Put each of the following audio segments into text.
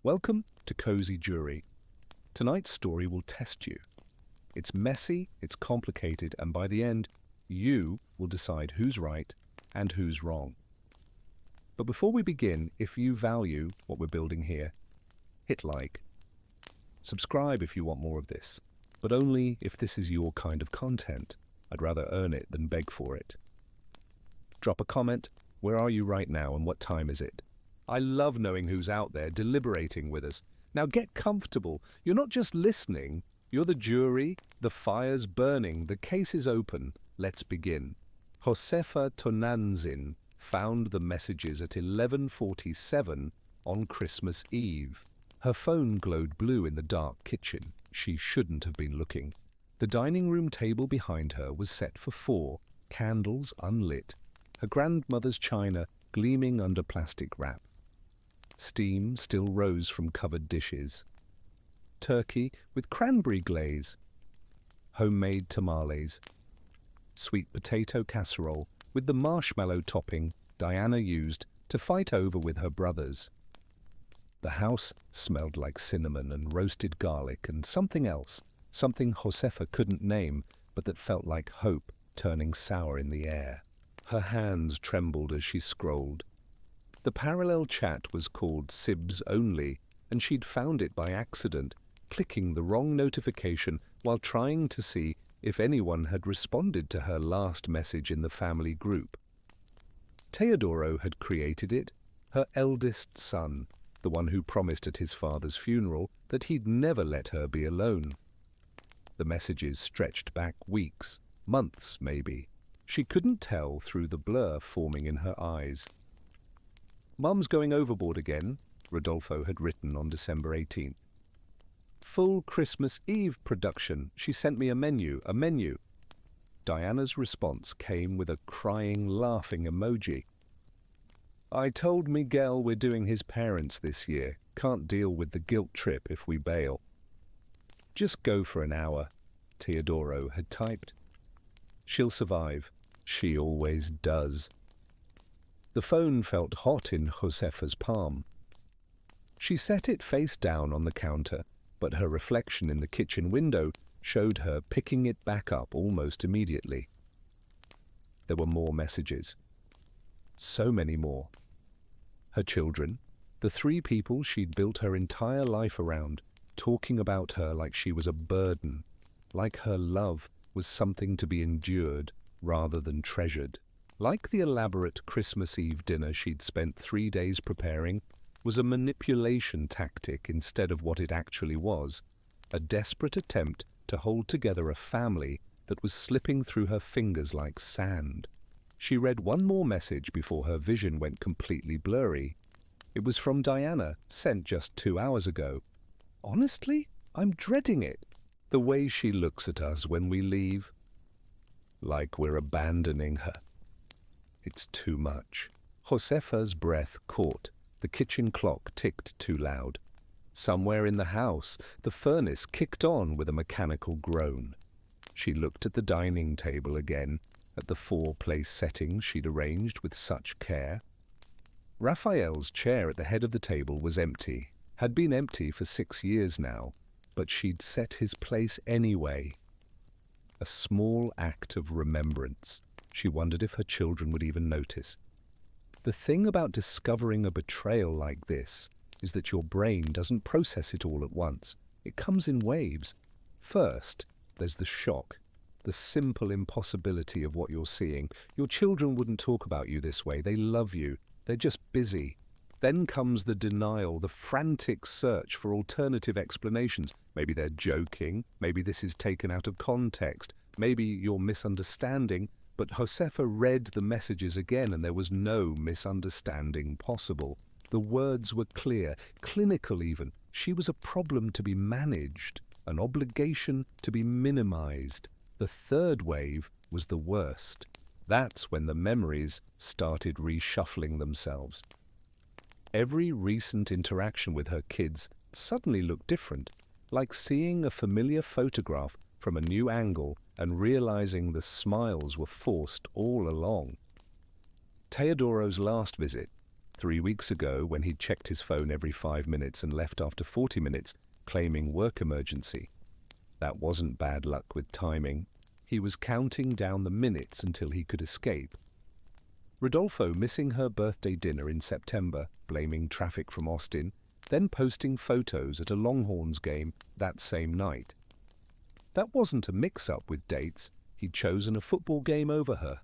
Welcome to Cozy Jury. Tonight's story will test you. It's messy, it's complicated, and by the end, you will decide who's right and who's wrong. But before we begin, if you value what we're building here, hit like. Subscribe if you want more of this, but only if this is your kind of content. I'd rather earn it than beg for it. Drop a comment. Where are you right now and what time is it? I love knowing who's out there deliberating with us. Now get comfortable. You're not just listening. You're the jury. The fire's burning. The case is open. Let's begin. Josefa Tonantzin found the messages at 11:47 on Christmas Eve. Her phone glowed blue in the dark kitchen. She shouldn't have been looking. The dining room table behind her was set for 4, candles unlit, her grandmother's china gleaming under plastic wrap. Steam still rose from covered dishes. Turkey with cranberry glaze. Homemade tamales. Sweet potato casserole with the marshmallow topping Diana used to fight over with her brothers. The house smelled like cinnamon and roasted garlic and something else, something Josefa couldn't name, but that felt like hope turning sour in the air. Her hands trembled as she scrolled. The parallel chat was called Sibs Only, and she'd found it by accident, clicking the wrong notification while trying to see if anyone had responded to her last message in the family group. Teodoro had created it, her eldest son, the one who promised at his father's funeral that he'd never let her be alone. The messages stretched back weeks, months maybe. She couldn't tell through the blur forming in her eyes. "Mum's going overboard again," Rodolfo had written on December 18th. "Full Christmas Eve production. She sent me a menu. Diana's response came with a crying, laughing emoji. "I told Miguel we're doing his parents this year. Can't deal with the guilt trip if we bail." "Just go for an hour," Teodoro had typed. "She'll survive. She always does." The phone felt hot in Josefa's palm. She set it face down on the counter, but her reflection in the kitchen window showed her picking it back up almost immediately. There were more messages. So many more. Her children, the 3 people she'd built her entire life around, talking about her like she was a burden, like her love was something to be endured rather than treasured. Like the elaborate Christmas Eve dinner she'd spent 3 days preparing was a manipulation tactic instead of what it actually was, a desperate attempt to hold together a family that was slipping through her fingers like sand. She read one more message before her vision went completely blurry. It was from Diana, sent just 2 hours ago. "Honestly, I'm dreading it. The way she looks at us when we leave. Like we're abandoning her. It's too much." Josefa's breath caught. The kitchen clock ticked too loud. Somewhere in the house, the furnace kicked on with a mechanical groan. She looked at the dining table again, at the 4-place settings she'd arranged with such care. Raphael's chair at the head of the table was empty, had been empty for 6 years now, but she'd set his place anyway. A small act of remembrance. She wondered if her children would even notice. The thing about discovering a betrayal like this is that your brain doesn't process it all at once. It comes in waves. First, there's the shock, the simple impossibility of what you're seeing. Your children wouldn't talk about you this way. They love you. They're just busy. Then comes the denial, the frantic search for alternative explanations. Maybe they're joking. Maybe this is taken out of context. Maybe you're misunderstanding. But Josefa read the messages again, and there was no misunderstanding possible. The words were clear, clinical even. She was a problem to be managed, an obligation to be minimized. The third wave was the worst. That's when the memories started reshuffling themselves. Every recent interaction with her kids suddenly looked different, like seeing a familiar photograph from a new angle and realizing the smiles were forced all along. Teodoro's last visit, 3 weeks ago, when he'd checked his phone every 5 minutes and left after 40 minutes, claiming work emergency. That wasn't bad luck with timing. He was counting down the minutes until he could escape. Rodolfo missing her birthday dinner in September, blaming traffic from Austin, then posting photos at a Longhorns game that same night. That wasn't a mix-up with dates. He'd chosen a football game over her.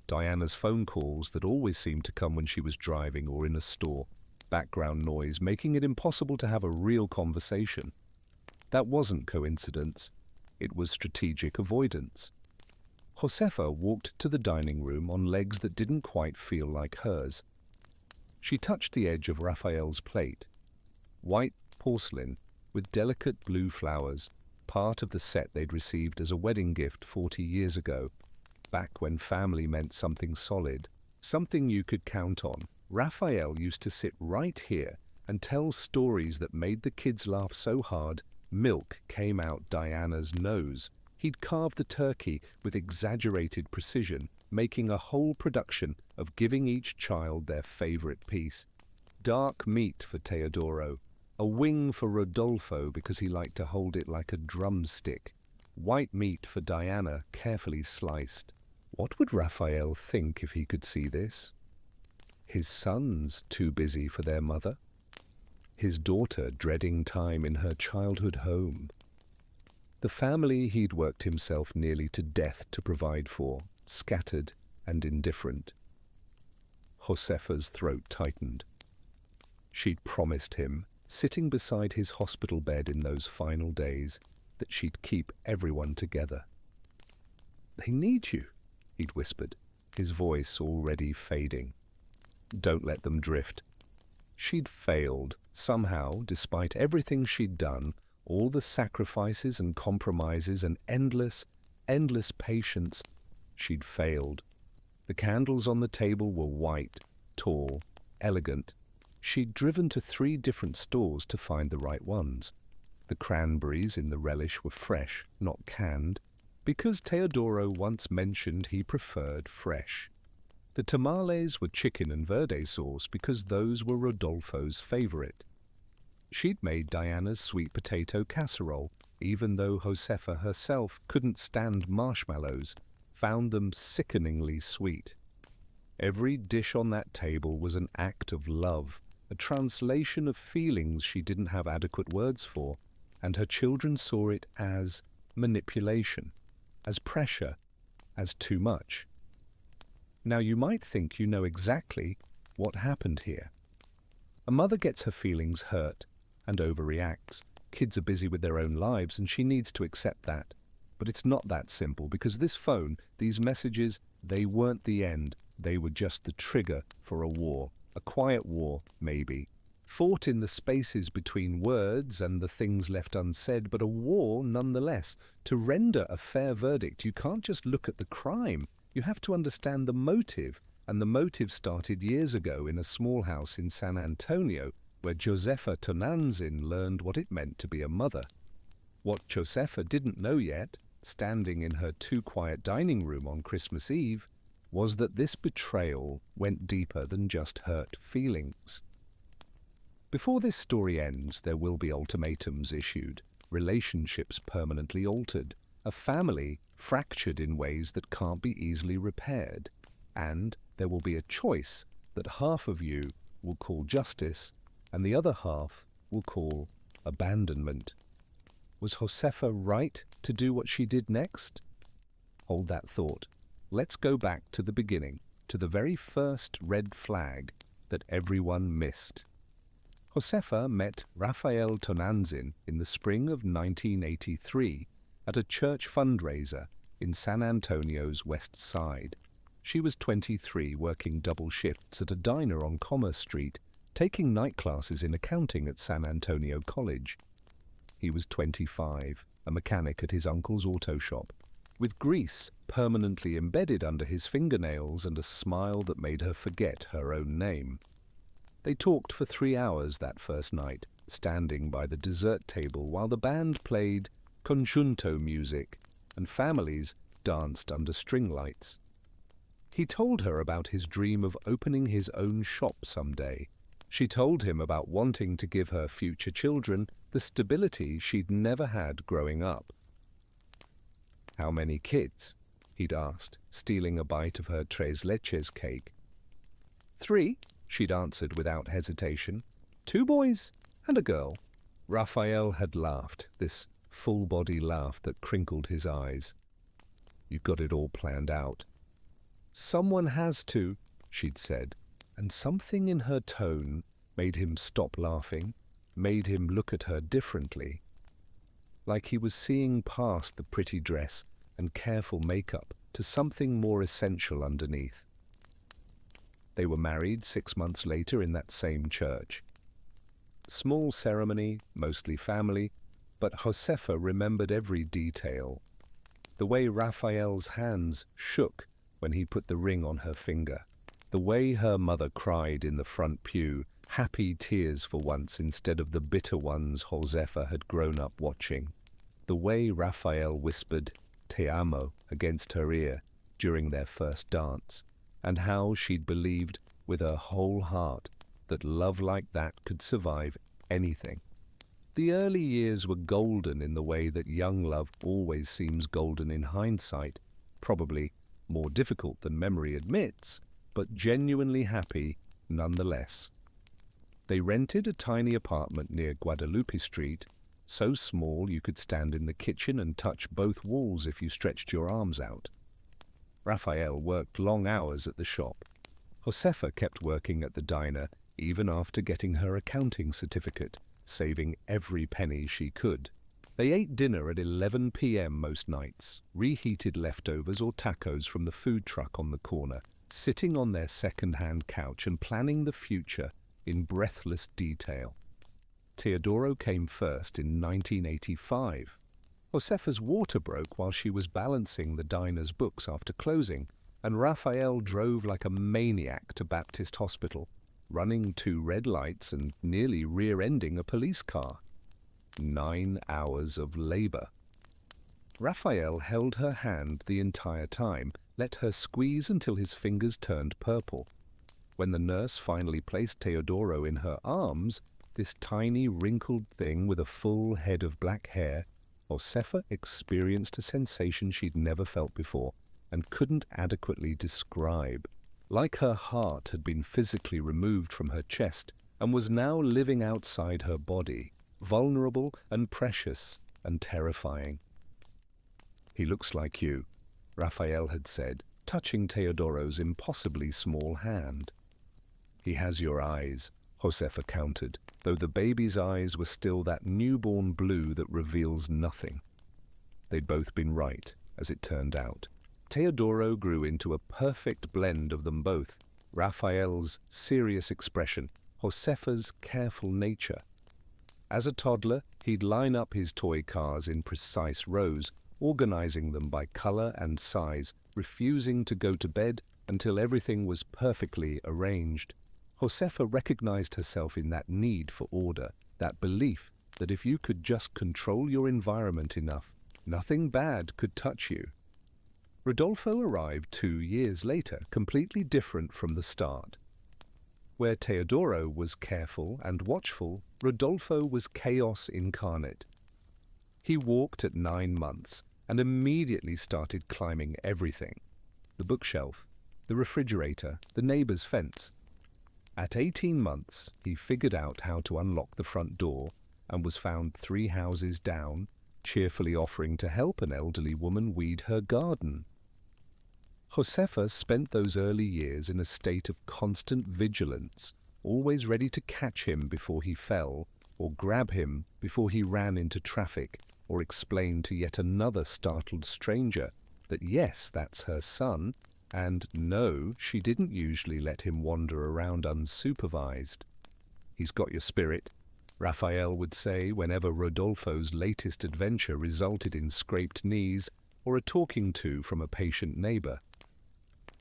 Diana's phone calls that always seemed to come when she was driving or in a store, background noise making it impossible to have a real conversation. That wasn't coincidence. It was strategic avoidance. Josefa walked to the dining room on legs that didn't quite feel like hers. She touched the edge of Raphael's plate. White porcelain with delicate blue flowers, part of the set they'd received as a wedding gift 40 years ago, back when family meant something solid, something you could count on. Raphael used to sit right here and tell stories that made the kids laugh so hard milk came out Diana's nose. He'd carved the turkey with exaggerated precision, making a whole production of giving each child their favorite piece. Dark meat for Teodoro, a wing for Rodolfo because he liked to hold it like a drumstick, white meat for Diana, carefully sliced. What would Raphael think if he could see this? His sons too busy for their mother? His daughter dreading time in her childhood home? The family he'd worked himself nearly to death to provide for, scattered and indifferent. Josefa's throat tightened. She'd promised him, sitting beside his hospital bed in those final days, that she'd keep everyone together. "They need you," he'd whispered, his voice already fading. "Don't let them drift." She'd failed, somehow, despite everything she'd done, all the sacrifices and compromises and endless patience. She'd failed. The candles on the table were white, tall, elegant. She'd driven to 3 different stores to find the right ones. The cranberries in the relish were fresh, not canned, because Teodoro once mentioned he preferred fresh. The tamales were chicken and verde sauce because those were Rodolfo's favorite. She'd made Diana's sweet potato casserole, even though Josefa herself couldn't stand marshmallows, found them sickeningly sweet. Every dish on that table was an act of love, a translation of feelings she didn't have adequate words for, and her children saw it as manipulation, as pressure, as too much. Now you might think you know exactly what happened here. A mother gets her feelings hurt and overreacts. Kids are busy with their own lives and she needs to accept that. But it's not that simple, because this phone, these messages, they weren't the end. They were just the trigger for a war. A quiet war, maybe, fought in the spaces between words and the things left unsaid, but a war nonetheless. To render a fair verdict, you can't just look at the crime. You have to understand the motive, and the motive started years ago in a small house in San Antonio, where Josefa Tonantzin learned what it meant to be a mother. What Josefa didn't know yet, standing in her too quiet dining room on Christmas Eve, was that this betrayal went deeper than just hurt feelings. Before this story ends, there will be ultimatums issued, relationships permanently altered, a family fractured in ways that can't be easily repaired, and there will be a choice that half of you will call justice and the other half will call abandonment. Was Josefa right to do what she did next? Hold that thought. Let's go back to the beginning, to the very first red flag that everyone missed. Josefa met Raphael Tonantzin in the spring of 1983 at a church fundraiser in San Antonio's West Side. She was 23, working double shifts at a diner on Commerce Street, taking night classes in accounting at San Antonio College. He was 25, a mechanic at his uncle's auto shop, with grease permanently embedded under his fingernails and a smile that made her forget her own name. They talked for 3 hours that first night, standing by the dessert table while the band played conjunto music and families danced under string lights. He told her about his dream of opening his own shop someday. She told him about wanting to give her future children the stability she'd never had growing up. "How many kids?" he'd asked, stealing a bite of her tres leches cake. "3," she'd answered without hesitation. "2 boys and a girl." Raphael had laughed, this full-body laugh that crinkled his eyes. "You've got it all planned out." "Someone has to," she'd said, and something in her tone made him stop laughing, made him look at her differently, like he was seeing past the pretty dress and careful makeup to something more essential underneath. They were married 6 months later in that same church. Small ceremony, mostly family, but Josefa remembered every detail. The way Raphael's hands shook when he put the ring on her finger. The way her mother cried in the front pew, happy tears for once instead of the bitter ones Josefa had grown up watching. The way Raphael whispered "Te amo" against her ear during their first dance, and how she'd believed with her whole heart that love like that could survive anything. The early years were golden in the way that young love always seems golden in hindsight, probably more difficult than memory admits, but genuinely happy nonetheless. They rented a tiny apartment near Guadalupe Street, so small you could stand in the kitchen and touch both walls if you stretched your arms out. Raphael worked long hours at the shop. Josefa kept working at the diner even after getting her accounting certificate, saving every penny she could. They ate dinner at 11 p.m. most nights, reheated leftovers or tacos from the food truck on the corner, sitting on their second-hand couch and planning the future in breathless detail. Teodoro came first in 1985. Josefa's water broke while she was balancing the diner's books after closing, and Raphael drove like a maniac to Baptist Hospital, running 2 red lights and nearly rear-ending a police car. 9 hours of labor. Raphael held her hand the entire time, let her squeeze until his fingers turned purple. When the nurse finally placed Teodoro in her arms, this tiny wrinkled thing with a full head of black hair, Josefa experienced a sensation she'd never felt before and couldn't adequately describe. Like her heart had been physically removed from her chest and was now living outside her body, vulnerable and precious and terrifying. "He looks like you," Raphael had said, touching Teodoro's impossibly small hand. "He has your eyes," Josefa countered, though the baby's eyes were still that newborn blue that reveals nothing. They'd both been right, as it turned out. Teodoro grew into a perfect blend of them both, Raphael's serious expression, Josefa's careful nature. As a toddler, he'd line up his toy cars in precise rows, organizing them by color and size, refusing to go to bed until everything was perfectly arranged. Josefa recognized herself in that need for order, that belief that if you could just control your environment enough, nothing bad could touch you. Rodolfo arrived 2 years later, completely different from the start. Where Teodoro was careful and watchful, Rodolfo was chaos incarnate. He walked at 9 months and immediately started climbing everything: the bookshelf, the refrigerator, the neighbor's fence. At 18 months, he figured out how to unlock the front door and was found 3 houses down, cheerfully offering to help an elderly woman weed her garden. Josefa spent those early years in a state of constant vigilance, always ready to catch him before he fell, or grab him before he ran into traffic, or explain to yet another startled stranger that yes, that's her son, and no, she didn't usually let him wander around unsupervised. "He's got your spirit," Raphael would say whenever Rodolfo's latest adventure resulted in scraped knees or a talking to from a patient neighbor.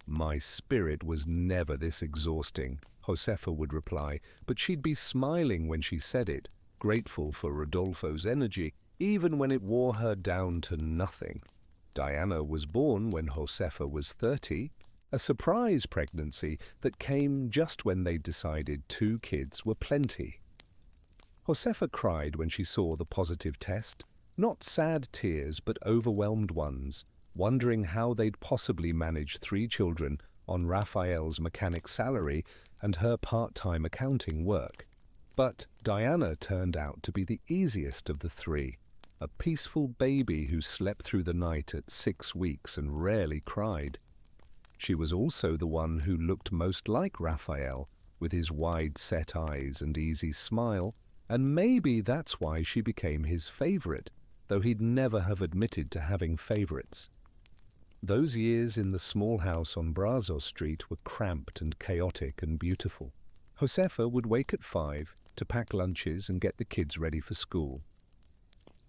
"My spirit was never this exhausting," Josefa would reply, but she'd be smiling when she said it, grateful for Rodolfo's energy, even when it wore her down to nothing. Diana was born when Josefa was 30, A surprise pregnancy that came just when they decided 2 kids were plenty. Josefa cried when she saw the positive test, not sad tears but overwhelmed ones, wondering how they'd possibly manage 3 children on Raphael's mechanic salary and her part-time accounting work. But Diana turned out to be the easiest of the 3, a peaceful baby who slept through the night at 6 weeks and rarely cried. She was also the one who looked most like Raphael, with his wide-set eyes and easy smile, and maybe that's why she became his favorite, though he'd never have admitted to having favorites. Those years in the small house on Brazos Street were cramped and chaotic and beautiful. Josefa would wake at 5 to pack lunches and get the kids ready for school.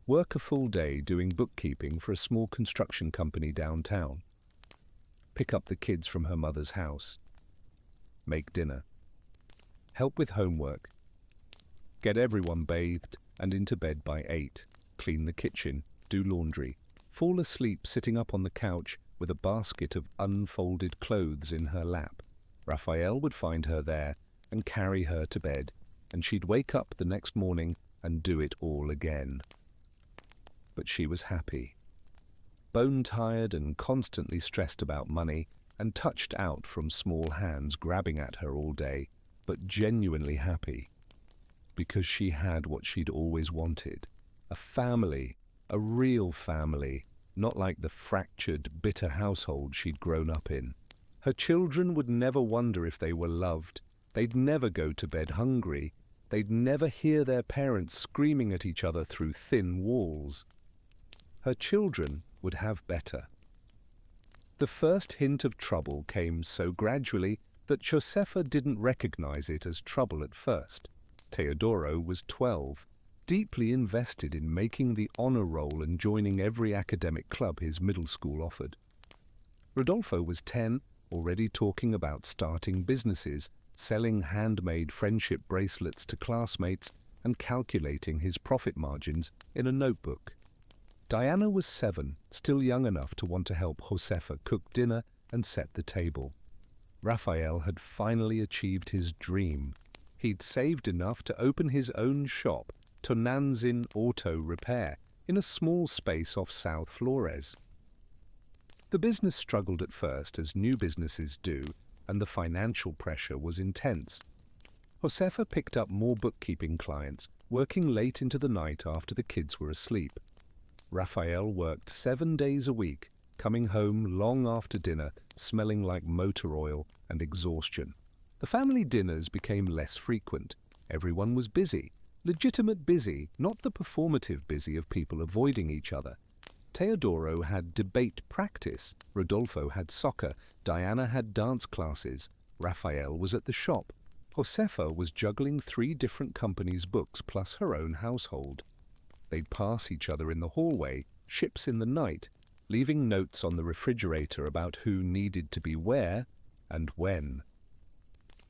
Work a full day doing bookkeeping for a small construction company downtown. Pick up the kids from her mother's house. Make dinner. Help with homework. Get everyone bathed and into bed by 8. Clean the kitchen. Do laundry. Fall asleep sitting up on the couch with a basket of unfolded clothes in her lap. Raphael would find her there and carry her to bed, and she'd wake up the next morning and do it all again. But she was happy. Bone-tired and constantly stressed about money, and touched out from small hands grabbing at her all day, but genuinely happy. Because she had what she'd always wanted. A family, a real family, not like the fractured, bitter household she'd grown up in. Her children would never wonder if they were loved. They'd never go to bed hungry. They'd never hear their parents screaming at each other through thin walls. Her children would have better. The first hint of trouble came so gradually that Josefa didn't recognize it as trouble at first. Teodoro was 12, deeply invested in making the honor roll and joining every academic club his middle school offered. Rodolfo was 10, already talking about starting businesses, selling handmade friendship bracelets to classmates, and calculating his profit margins in a notebook. Diana was 7, still young enough to want to help Josefa cook dinner and set the table. Raphael had finally achieved his dream. He'd saved enough to open his own shop, Tonantzin Auto Repair, in a small space off South Flores. The business struggled at first, as new businesses do, and the financial pressure was intense. Josefa picked up more bookkeeping clients, working late into the night after the kids were asleep. Raphael worked 7 days a week, coming home long after dinner, smelling like motor oil and exhaustion. The family dinners became less frequent. Everyone was busy. Legitimate busy, not the performative busy of people avoiding each other. Teodoro had debate practice, Rodolfo had soccer, Diana had dance classes, Raphael was at the shop. Josefa was juggling 3 different companies' books plus her own household. They'd pass each other in the hallway, ships in the night, leaving notes on the refrigerator about who needed to be where and when.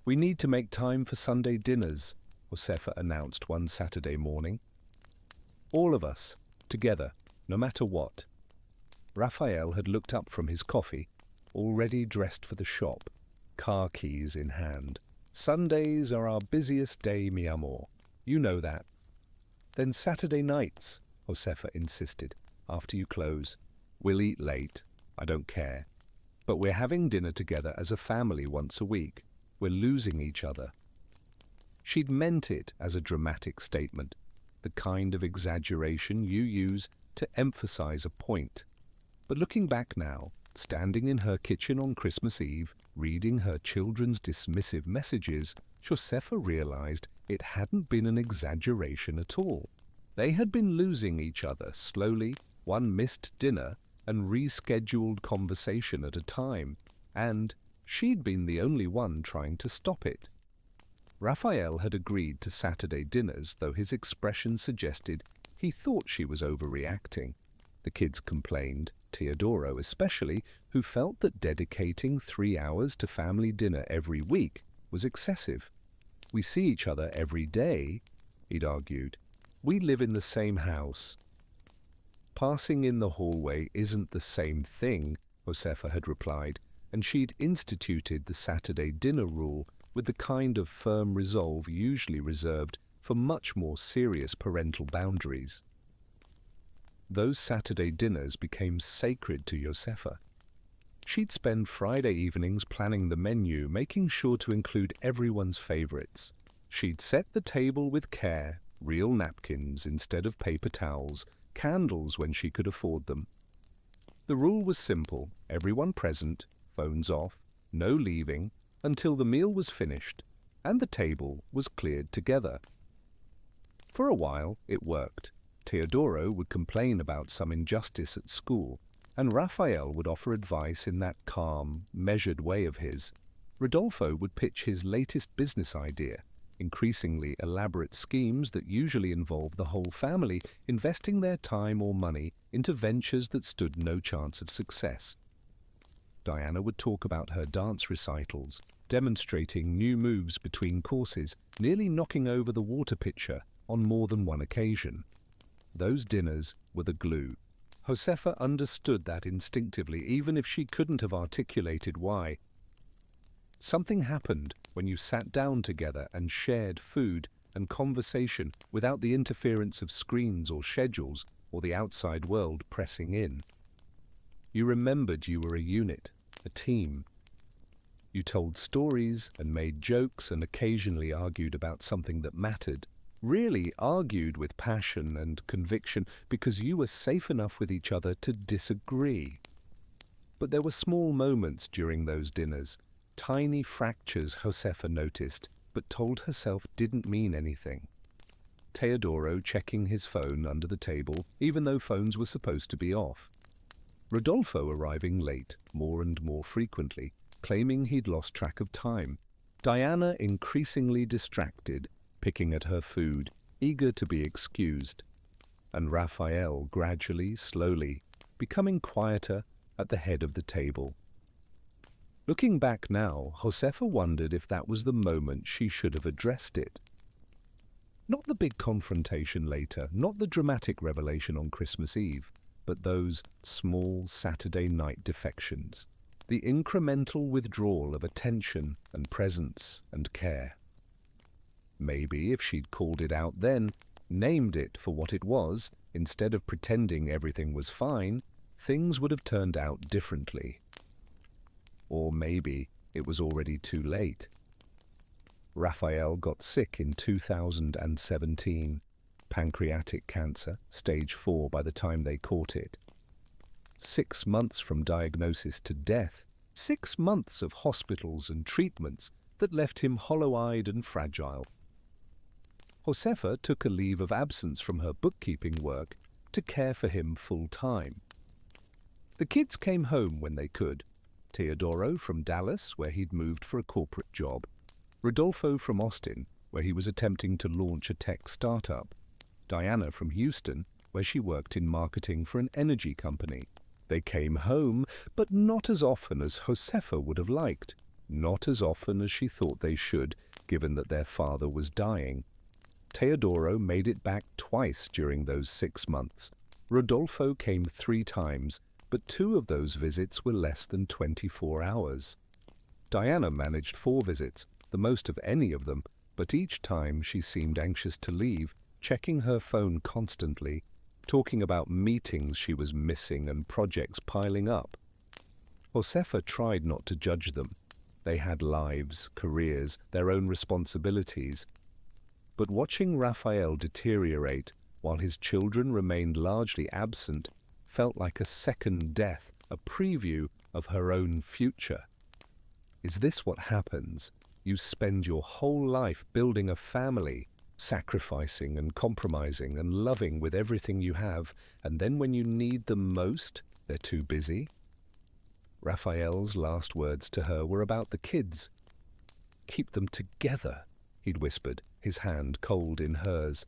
"We need to make time for Sunday dinners," Josefa announced one Saturday morning. "All of us, together, no matter what." Raphael had looked up from his coffee, already dressed for the shop, car keys in hand. "Sundays are our busiest day, mi amor. You know that." "Then Saturday nights," Josefa insisted, "after you close. We'll eat late, I don't care. But we're having dinner together as a family once a week. We're losing each other." She'd meant it as a dramatic statement, the kind of exaggeration you use to emphasize a point. But looking back now, standing in her kitchen on Christmas Eve, reading her children's dismissive messages, Josefa realized it hadn't been an exaggeration at all. They had been losing each other slowly, one missed dinner and rescheduled conversation at a time, and she'd been the only one trying to stop it. Raphael had agreed to Saturday dinners, though his expression suggested he thought she was overreacting. The kids complained, Teodoro especially, who felt that dedicating 3 hours to family dinner every week was excessive. "We see each other every day," he'd argued. "We live in the same house." "Passing in the hallway isn't the same thing," Josefa had replied, and she'd instituted the Saturday dinner rule with the kind of firm resolve usually reserved for much more serious parental boundaries. Those Saturday dinners became sacred to Josefa. She'd spend Friday evenings planning the menu, making sure to include everyone's favorites. She'd set the table with care, real napkins instead of paper towels, candles when she could afford them. The rule was simple: everyone present, phones off, no leaving, until the meal was finished and the table was cleared together. For a while it worked. Teodoro would complain about some injustice at school, and Raphael would offer advice in that calm, measured way of his. Rodolfo would pitch his latest business idea, increasingly elaborate schemes that usually involved the whole family investing their time or money into ventures that stood no chance of success. Diana would talk about her dance recitals, demonstrating new moves between courses, nearly knocking over the water pitcher on more than one occasion. Those dinners were the glue. Josefa understood that instinctively, even if she couldn't have articulated why. Something happened when you sat down together and shared food and conversation without the interference of screens or schedules or the outside world pressing in. You remembered you were a unit, a team. You told stories and made jokes and occasionally argued about something that mattered. Really argued with passion and conviction because you were safe enough with each other to disagree. But there were small moments during those dinners, tiny fractures Josefa noticed, but told herself didn't mean anything. Teodoro checking his phone under the table, even though phones were supposed to be off. Rodolfo arriving late, more and more frequently, claiming he'd lost track of time. Diana increasingly distracted, picking at her food, eager to be excused. And Raphael gradually, slowly, becoming quieter at the head of the table. Looking back now, Josefa wondered if that was the moment she should have addressed it. Not the big confrontation later, not the dramatic revelation on Christmas Eve, but those small Saturday night defections, the incremental withdrawal of attention and presence and care. Maybe if she'd called it out then, named it for what it was, instead of pretending everything was fine, things would have turned out differently. Or maybe it was already too late. Raphael got sick in 2017. Pancreatic cancer, stage 4 by the time they caught it. 6 months from diagnosis to death. 6 months of hospitals and treatments that left him hollow-eyed and fragile. Josefa took a leave of absence from her bookkeeping work to care for him full-time. The kids came home when they could. Teodoro from Dallas, where he'd moved for a corporate job. Rodolfo from Austin, where he was attempting to launch a tech startup. Diana from Houston, where she worked in marketing for an energy company. They came home, but not as often as Josefa would have liked. Not as often as she thought they should, given that their father was dying. Teodoro made it back twice during those 6 months. Rodolfo came 3 times, but 2 of those visits were less than 24 hours. Diana managed 4 visits, the most of any of them, but each time she seemed anxious to leave, checking her phone constantly, talking about meetings she was missing and projects piling up. Josefa tried not to judge them. They had lives, careers, their own responsibilities. But watching Raphael deteriorate while his children remained largely absent felt like a second death, a preview of her own future. Is this what happens? You spend your whole life building a family, sacrificing and compromising and loving with everything you have, and then when you need them most, they're too busy? Raphael's last words to her were about the kids. "Keep them together," he'd whispered, his hand cold in hers.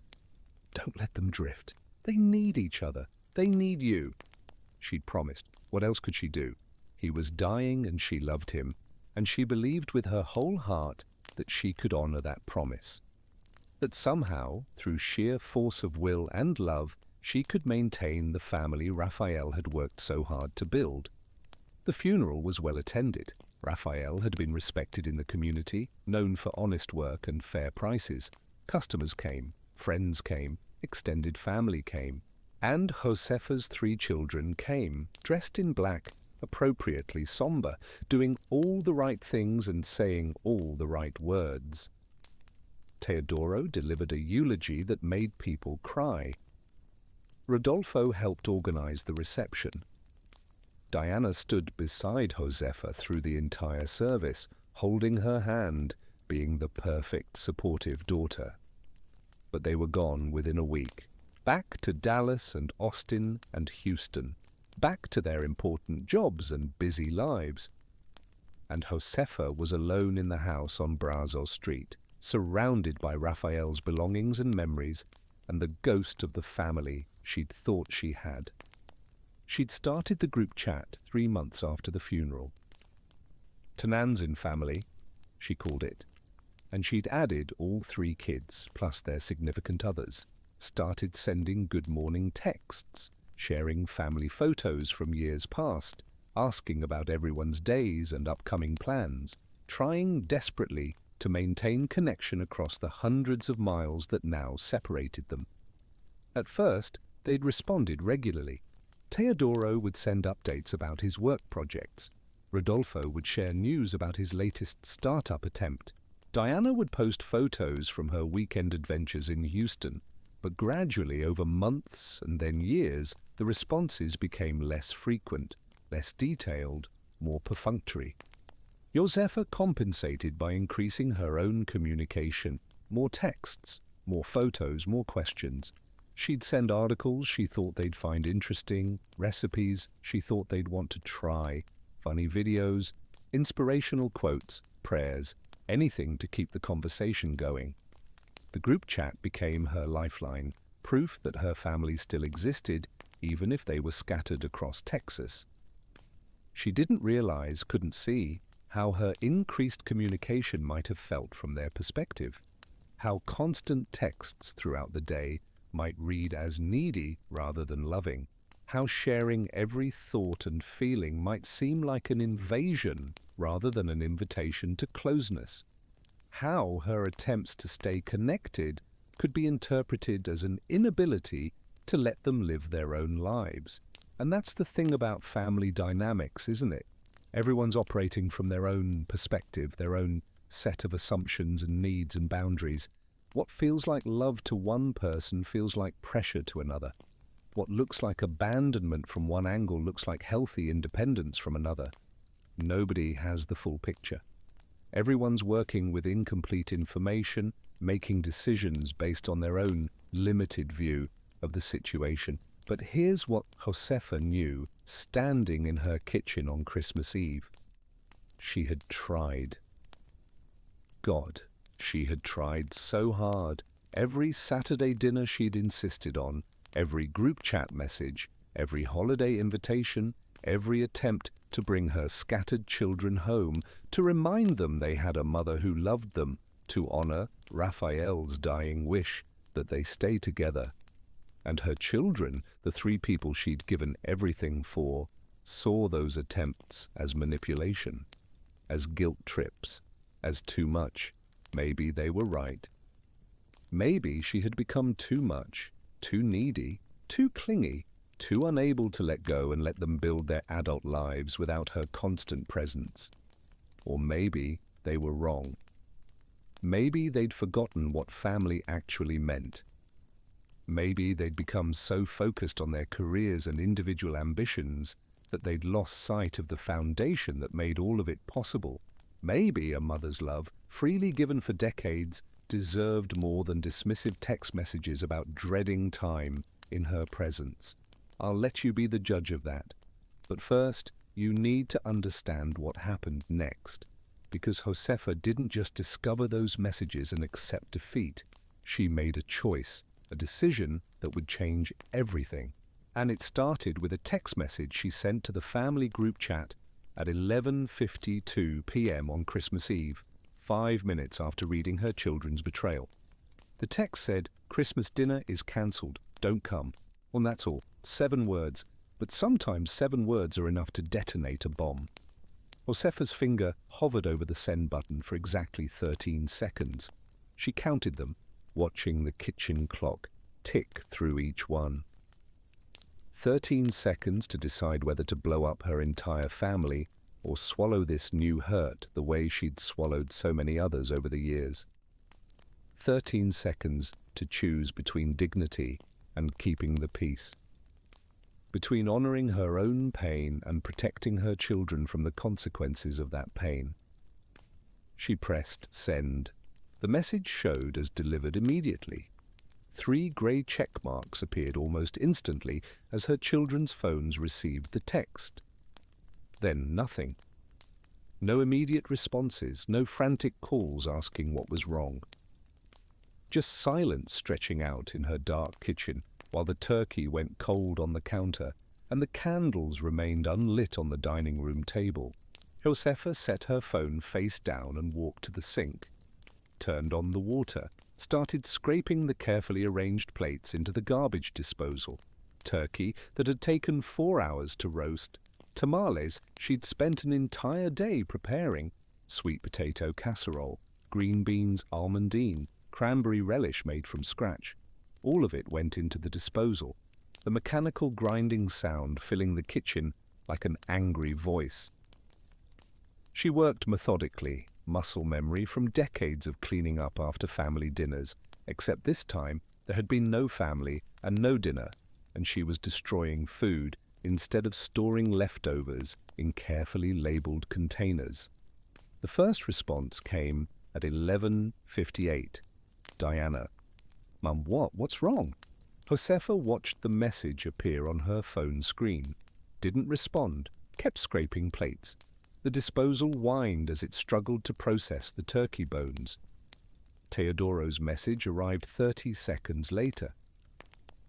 "Don't let them drift. They need each other. They need you." She'd promised. What else could she do? He was dying and she loved him, and she believed with her whole heart that she could honor that promise. That somehow, through sheer force of will and love, she could maintain the family Raphael had worked so hard to build. The funeral was well attended. Raphael had been respected in the community, known for honest work and fair prices. Customers came, friends came, extended family came, and Josefa's 3 children came, dressed in black, appropriately somber, doing all the right things and saying all the right words. Teodoro delivered a eulogy that made people cry. Rodolfo helped organize the reception. Diana stood beside Josefa through the entire service, holding her hand, being the perfect supportive daughter. But they were gone within a week, back to Dallas and Austin and Houston, back to their important jobs and busy lives. And Josefa was alone in the house on Brazos Street, surrounded by Raphael's belongings and memories, and the ghost of the family she'd thought she had. She'd started the group chat 3 months after the funeral. Tananzin family, she called it, and she'd added all 3 kids, plus their significant others, started sending good morning texts, sharing family photos from years past, asking about everyone's days and upcoming plans, trying desperately to maintain connection across the hundreds of miles that now separated them. At first, they'd responded regularly. Teodoro would send updates about his work projects. Rodolfo would share news about his latest startup attempt. Diana would post photos from her weekend adventures in Houston, but gradually over months and then years, the responses became less frequent, less detailed, more perfunctory. Josefa compensated by increasing her own communication, more texts, more photos, more questions. She'd send articles she thought they'd find interesting, recipes she thought they'd want to try, funny videos, inspirational quotes, prayers, anything to keep the conversation going. The group chat became her lifeline, proof that her family still existed, even if they were scattered across Texas. She didn't realize, couldn't see, how her increased communication might have felt from their perspective, how constant texts throughout the day might read as needy rather than loving, how sharing every thought and feeling might seem like an invasion rather than an invitation to closeness, how her attempts to stay connected could be interpreted as an inability to let them live their own lives. And that's the thing about family dynamics, isn't it? Everyone's operating from their own perspective, their own set of assumptions and needs and boundaries. What feels like love to one person feels like pressure to another. What looks like abandonment from one angle looks like healthy independence from another. Nobody has the full picture. Everyone's working with incomplete information, making decisions based on their own limited view of the situation. But here's what Josefa knew, standing in her kitchen on Christmas Eve. She had tried. God, she had tried so hard. Every Saturday dinner she'd insisted on, every group chat message, every holiday invitation, every attempt to bring her scattered children home, to remind them they had a mother who loved them, to honor Raphael's dying wish that they stay together. And her children, the 3 people she'd given everything for, saw those attempts as manipulation, as guilt trips, as too much. Maybe they were right. Maybe she had become too much, too needy, too clingy, too unable to let go and let them build their adult lives without her constant presence. Or maybe they were wrong. Maybe they'd forgotten what family actually meant. Maybe they'd become so focused on their careers and individual ambitions that they'd lost sight of the foundation that made all of it possible. Maybe a mother's love, freely given for decades, deserved more than dismissive text messages about dreading time in her presence. I'll let you be the judge of that. But first, you need to understand what happened next. Because Josefa didn't just discover those messages and accept defeat. She made a choice, a decision that would change everything. And it started with a text message she sent to the family group chat at 11:52 p.m. on Christmas Eve, 5 minutes after reading her children's betrayal. The text said, "Christmas dinner is cancelled. Don't come." Well, that's all. 7 words. But but sometimes 7 words are enough to detonate a bomb. Josefa's finger hovered over the send button for exactly 13 seconds. She counted them, watching the kitchen clock tick through each one. 13 seconds to decide whether to blow up her entire family or swallow this new hurt the way she'd swallowed so many others over the years. 13 seconds to choose between dignity and keeping the peace. Between honoring her own pain and protecting her children from the consequences of that pain. She pressed send. The message showed as delivered immediately. 3 grey check marks appeared almost instantly as her children's phones received the text. Then nothing. No immediate responses, no frantic calls asking what was wrong. Just silence stretching out in her dark kitchen while the turkey went cold on the counter and the candles remained unlit on the dining room table. Josefa set her phone face down and walked to the sink, turned on the water, started scraping the carefully arranged plates into the garbage disposal. Turkey that had taken 4 hours to roast, tamales she'd spent an entire day preparing, sweet potato casserole, green beans almondine, cranberry relish made from scratch. All of it went into the disposal, the mechanical grinding sound filling the kitchen like an angry voice. She worked methodically, muscle memory from decades of cleaning up after family dinners, except this time there had been no family and no dinner, and she was destroying food instead of storing leftovers in carefully labeled containers. The first response came at 11:58. Diana. Mum, what's wrong? Josefa watched the message appear on her phone screen. Didn't respond, kept scraping plates. The disposal whined as it struggled to process the turkey bones. Teodoro's message arrived 30 seconds later.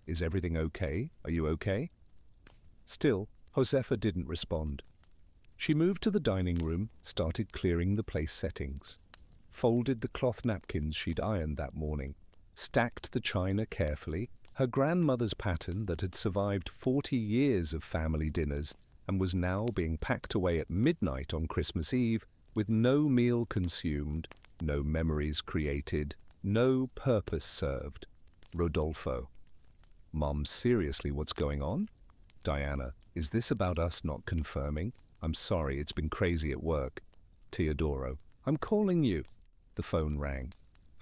Is everything okay? Are you okay? Still, Josefa didn't respond. She moved to the dining room, started clearing the place settings, folded the cloth napkins she'd ironed that morning, stacked the china carefully, her grandmother's pattern that had survived 40 years of family dinners and was now being packed away at midnight on Christmas Eve with no meal consumed, no memories created, no purpose served. Rodolfo. Mom, seriously, what's going on? Diana, is this about us not confirming? I'm sorry, it's been crazy at work. Teodoro, I'm calling you. The phone rang.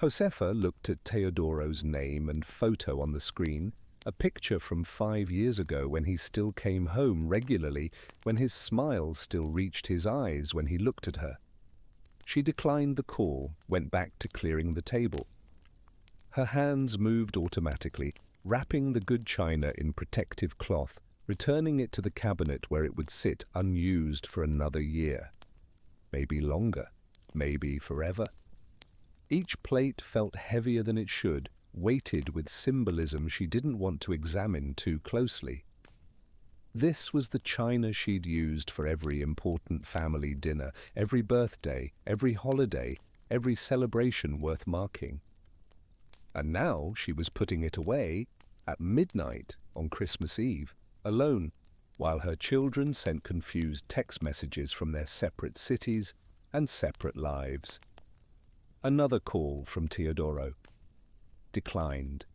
Josefa looked at Teodoro's name and photo on the screen, a picture from 5 years ago when he still came home regularly, when his smile still reached his eyes when he looked at her. She declined the call, went back to clearing the table. Her hands moved automatically, wrapping the good china in protective cloth, returning it to the cabinet where it would sit unused for another year. Maybe longer, maybe forever. Each plate felt heavier than it should, weighted with symbolism she didn't want to examine too closely. This was the china she'd used for every important family dinner, every birthday, every holiday, every celebration worth marking. And now she was putting it away at midnight on Christmas Eve, alone, while her children sent confused text messages from their separate cities and separate lives. Another call from Teodoro. Declined.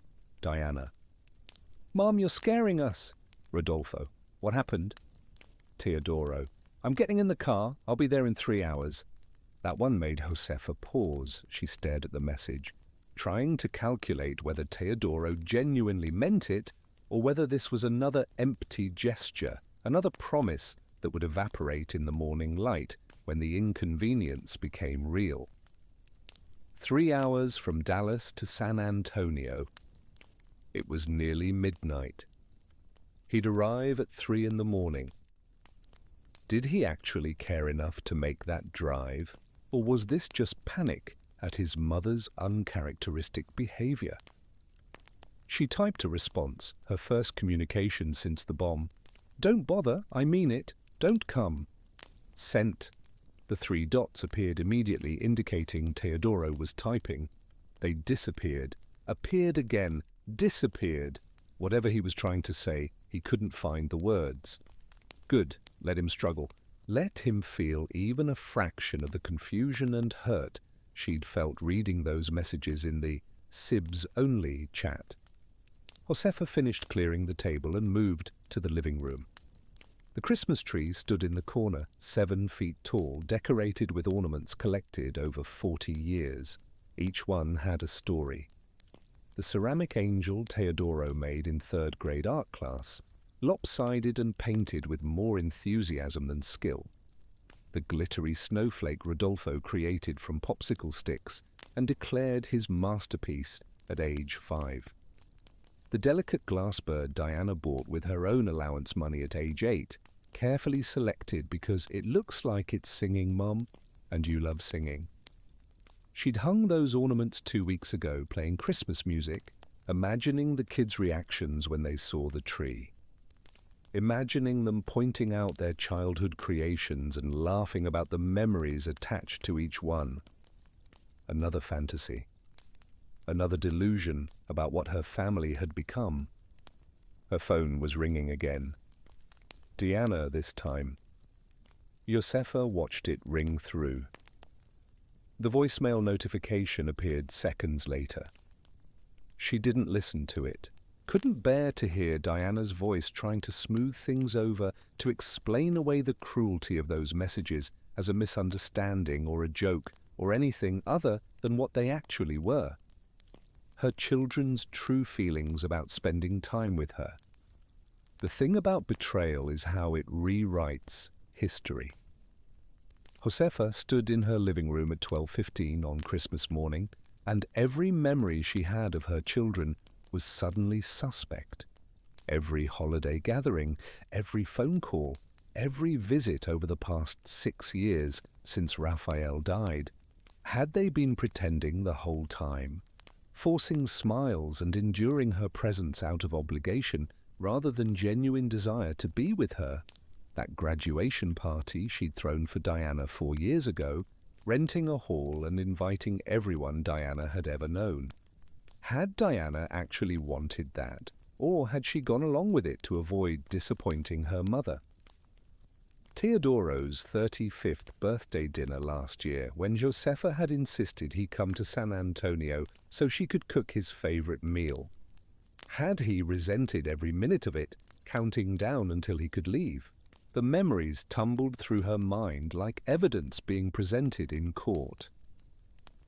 Diana. Mom, you're scaring us. Rodolfo. What happened? Teodoro. I'm getting in the car. I'll be there in 3 hours. That one made Josefa pause. She stared at the message, trying to calculate whether Teodoro genuinely meant it or whether this was another empty gesture, another promise that would evaporate in the morning light when the inconvenience became real. 3 hours from Dallas to San Antonio. It was nearly midnight. He'd arrive at 3 in the morning. Did he actually care enough to make that drive, or was this just panic at his mother's uncharacteristic behavior? She typed a response, her first communication since the bomb. Don't bother, I mean it. Don't come. Sent. The 3 dots appeared immediately, indicating Teodoro was typing. They disappeared, appeared again, disappeared. Whatever he was trying to say, he couldn't find the words. Good, let him struggle. Let him feel even a fraction of the confusion and hurt she'd felt reading those messages in the Sibs-only chat. Josefa finished clearing the table and moved to the living room. The Christmas tree stood in the corner, 7 feet tall, decorated with ornaments collected over 40 years. Each one had a story. The ceramic angel Teodoro made in 3rd grade art class, lopsided and painted with more enthusiasm than skill. The glittery snowflake Rodolfo created from popsicle sticks and declared his masterpiece at age 5. The delicate glass bird Diana bought with her own allowance money at age 8, carefully selected because it looks like it's singing, Mum, and you love singing. She'd hung those ornaments 2 weeks ago playing Christmas music, imagining the kids' reactions when they saw the tree. Imagining them pointing out their childhood creations and laughing about the memories attached to each one. Another fantasy. Another delusion about what her family had become. Her phone was ringing again. Diana this time. Josefa watched it ring through. The voicemail notification appeared seconds later. She didn't listen to it. Couldn't bear to hear Diana's voice trying to smooth things over, to explain away the cruelty of those messages as a misunderstanding or a joke or anything other than what they actually were. Her children's true feelings about spending time with her. The thing about betrayal is how it rewrites history. Josefa stood in her living room at 12:15 on Christmas morning, and every memory she had of her children was suddenly suspect. Every holiday gathering, every phone call, every visit over the past 6 years since Raphael died. Had they been pretending the whole time, forcing smiles and enduring her presence out of obligation rather than genuine desire to be with her? That graduation party she'd thrown for Diana 4 years ago, renting a hall and inviting everyone Diana had ever known. Had Diana actually wanted that, or had she gone along with it to avoid disappointing her mother? Teodoro's 35th birthday dinner last year, when Josefa had insisted he come to San Antonio so she could cook his favorite meal. Had he resented every minute of it, counting down until he could leave? The memories tumbled through her mind like evidence being presented in court.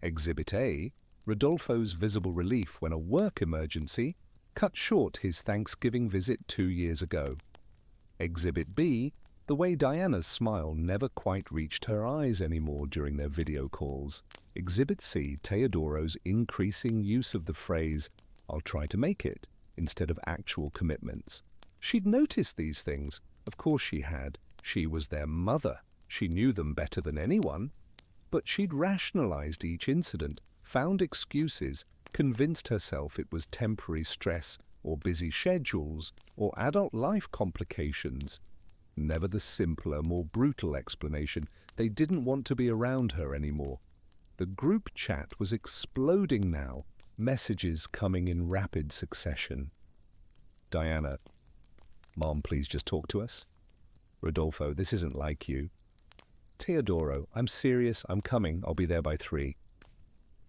Exhibit A, Rodolfo's visible relief when a work emergency cut short his Thanksgiving visit 2 years ago. Exhibit B, the way Diana's smile never quite reached her eyes anymore during their video calls. Exhibit C, Teodoro's increasing use of the phrase, "I'll try to make it," instead of actual commitments. She'd noticed these things. Of course she had. She was their mother. She knew them better than anyone. But she'd rationalized each incident, found excuses, convinced herself it was temporary stress or busy schedules or adult life complications. Never the simpler, more brutal explanation. They didn't want to be around her anymore. The group chat was exploding now, messages coming in rapid succession. Diana, "Mom, please just talk to us." Rodolfo, "This isn't like you." Teodoro, "I'm serious, I'm coming, I'll be there by 3.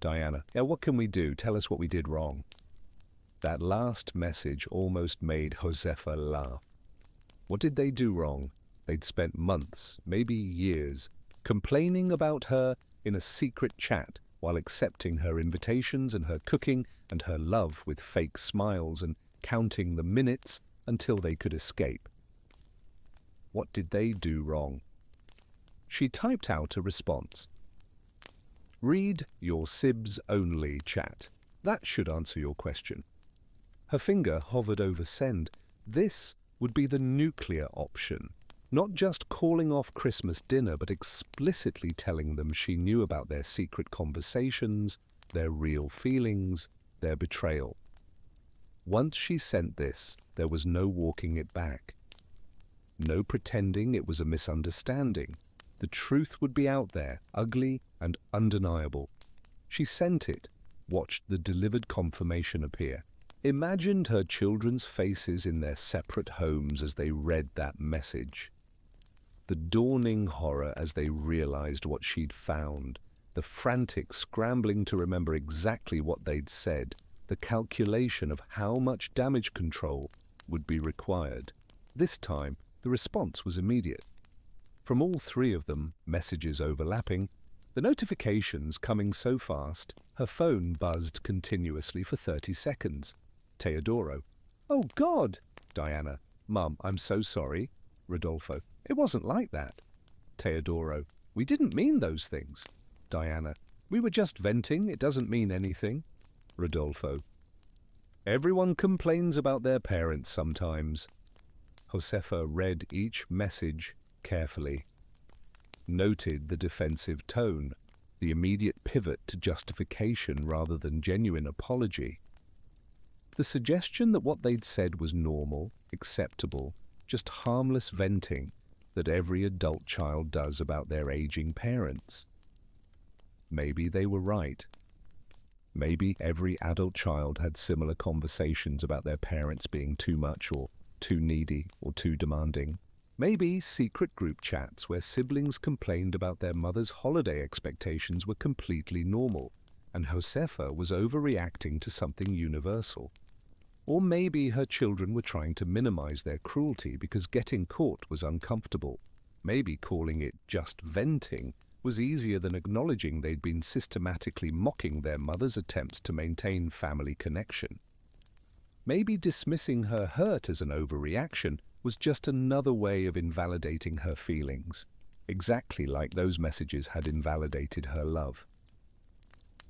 Diana, "Yeah, what can we do? Tell us what we did wrong." That last message almost made Josefa laugh. What did they do wrong? They'd spent months, maybe years, complaining about her in a secret chat while accepting her invitations and her cooking and her love with fake smiles and counting the minutes until they could escape. What did they do wrong? She typed out a response. "Read your Sibs-only chat. That should answer your question." Her finger hovered over send. This would be the nuclear option. Not just calling off Christmas dinner, but explicitly telling them she knew about their secret conversations, their real feelings, their betrayal. Once she sent this, there was no walking it back. No pretending it was a misunderstanding. The truth would be out there, ugly and undeniable. She sent it, watched the delivered confirmation appear. imagined her children's faces in their separate homes as they read that message. The dawning horror as they realized what she'd found, the frantic scrambling to remember exactly what they'd said, the calculation of how much damage control would be required. This time, the response was immediate. From all three of them, messages overlapping, the notifications coming so fast, her phone buzzed continuously for 30 seconds. Teodoro. "Oh, God!" Diana. "Mum, I'm so sorry." Rodolfo. "It wasn't like that." Teodoro. "We didn't mean those things." Diana. "We were just venting. It doesn't mean anything." Rodolfo. "Everyone complains about their parents sometimes." Josefa read each message carefully, noted the defensive tone, the immediate pivot to justification rather than genuine apology. The suggestion that what they'd said was normal, acceptable, just harmless venting that every adult child does about their aging parents. Maybe they were right. Maybe every adult child had similar conversations about their parents being too much or too needy or too demanding. Maybe secret group chats where siblings complained about their mother's holiday expectations were completely normal, and Josefa was overreacting to something universal. Or maybe her children were trying to minimize their cruelty because getting caught was uncomfortable. Maybe calling it just venting was easier than acknowledging they'd been systematically mocking their mother's attempts to maintain family connection. Maybe dismissing her hurt as an overreaction was just another way of invalidating her feelings, exactly like those messages had invalidated her love.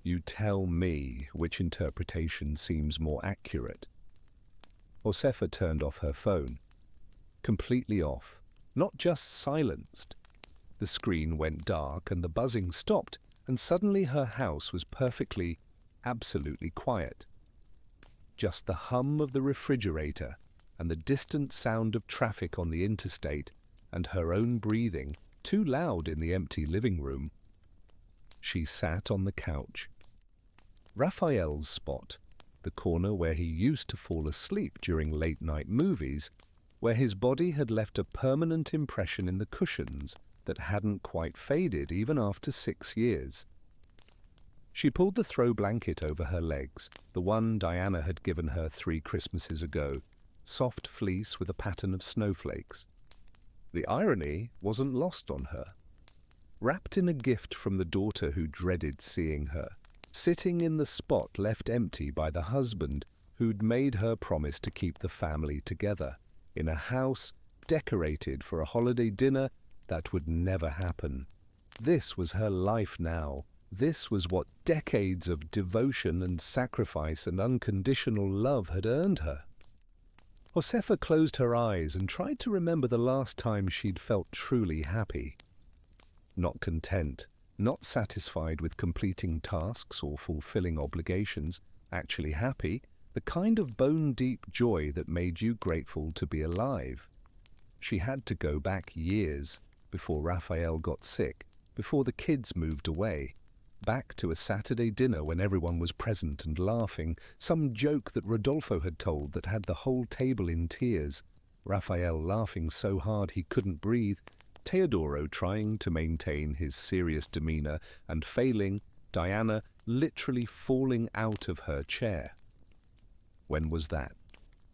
You tell me which interpretation seems more accurate. Josefa turned off her phone. Completely off, not just silenced. The screen went dark and the buzzing stopped, and suddenly her house was perfectly, absolutely quiet. Just the hum of the refrigerator and the distant sound of traffic on the interstate and her own breathing, too loud in the empty living room. She sat on the couch. Raphael's spot, the corner where he used to fall asleep during late-night movies, where his body had left a permanent impression in the cushions that hadn't quite faded even after 6 years. She pulled the throw blanket over her legs, the one Diana had given her 3 Christmases ago, soft fleece with a pattern of snowflakes. The irony wasn't lost on her. Wrapped in a gift from the daughter who dreaded seeing her, sitting in the spot left empty by the husband who'd made her promise to keep the family together, in a house decorated for a holiday dinner that would never happen. This was her life now. This was what decades of devotion and sacrifice and unconditional love had earned her. Josefa closed her eyes and tried to remember the last time she'd felt truly happy. Not content, not satisfied with completing tasks or fulfilling obligations, actually happy, the kind of bone-deep joy that made you grateful to be alive. She had to go back years, before Raphael got sick, before the kids moved away, back to a Saturday dinner when everyone was present and laughing, some joke that Rodolfo had told that had the whole table in tears, Raphael laughing so hard he couldn't breathe, Teodoro trying to maintain his serious demeanor and failing, Diana literally falling out of her chair. When was that?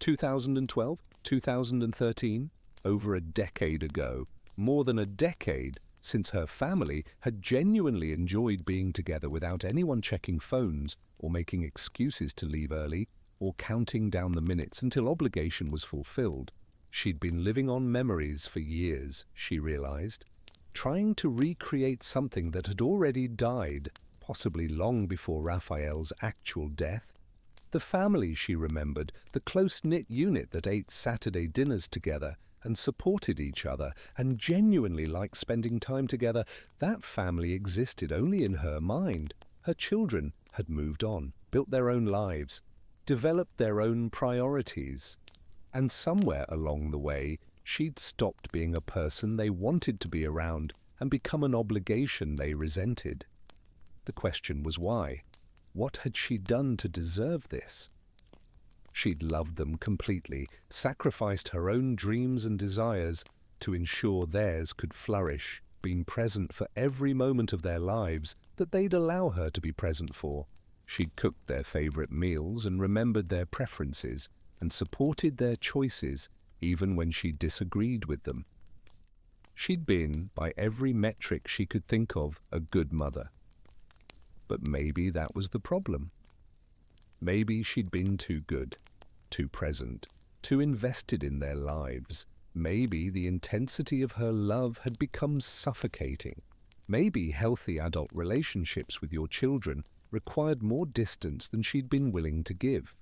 2012? 2013? Over a decade ago. More than a decade since her family had genuinely enjoyed being together without anyone checking phones or making excuses to leave early or counting down the minutes until obligation was fulfilled. She'd been living on memories for years, she realized, trying to recreate something that had already died, possibly long before Raphael's actual death. The family she remembered, the close-knit unit that ate Saturday dinners together and supported each other and genuinely liked spending time together, that family existed only in her mind. Her children had moved on, built their own lives, developed their own priorities. And somewhere along the way, she'd stopped being a person they wanted to be around and become an obligation they resented. The question was why? What had she done to deserve this? She'd loved them completely, sacrificed her own dreams and desires to ensure theirs could flourish, been present for every moment of their lives that they'd allow her to be present for. She'd cooked their favorite meals and remembered their preferences and supported their choices even when she disagreed with them. She'd been, by every metric she could think of, a good mother. But maybe that was the problem. Maybe she'd been too good, too present, too invested in their lives. Maybe the intensity of her love had become suffocating. Maybe healthy adult relationships with your children required more distance than she'd been willing to give.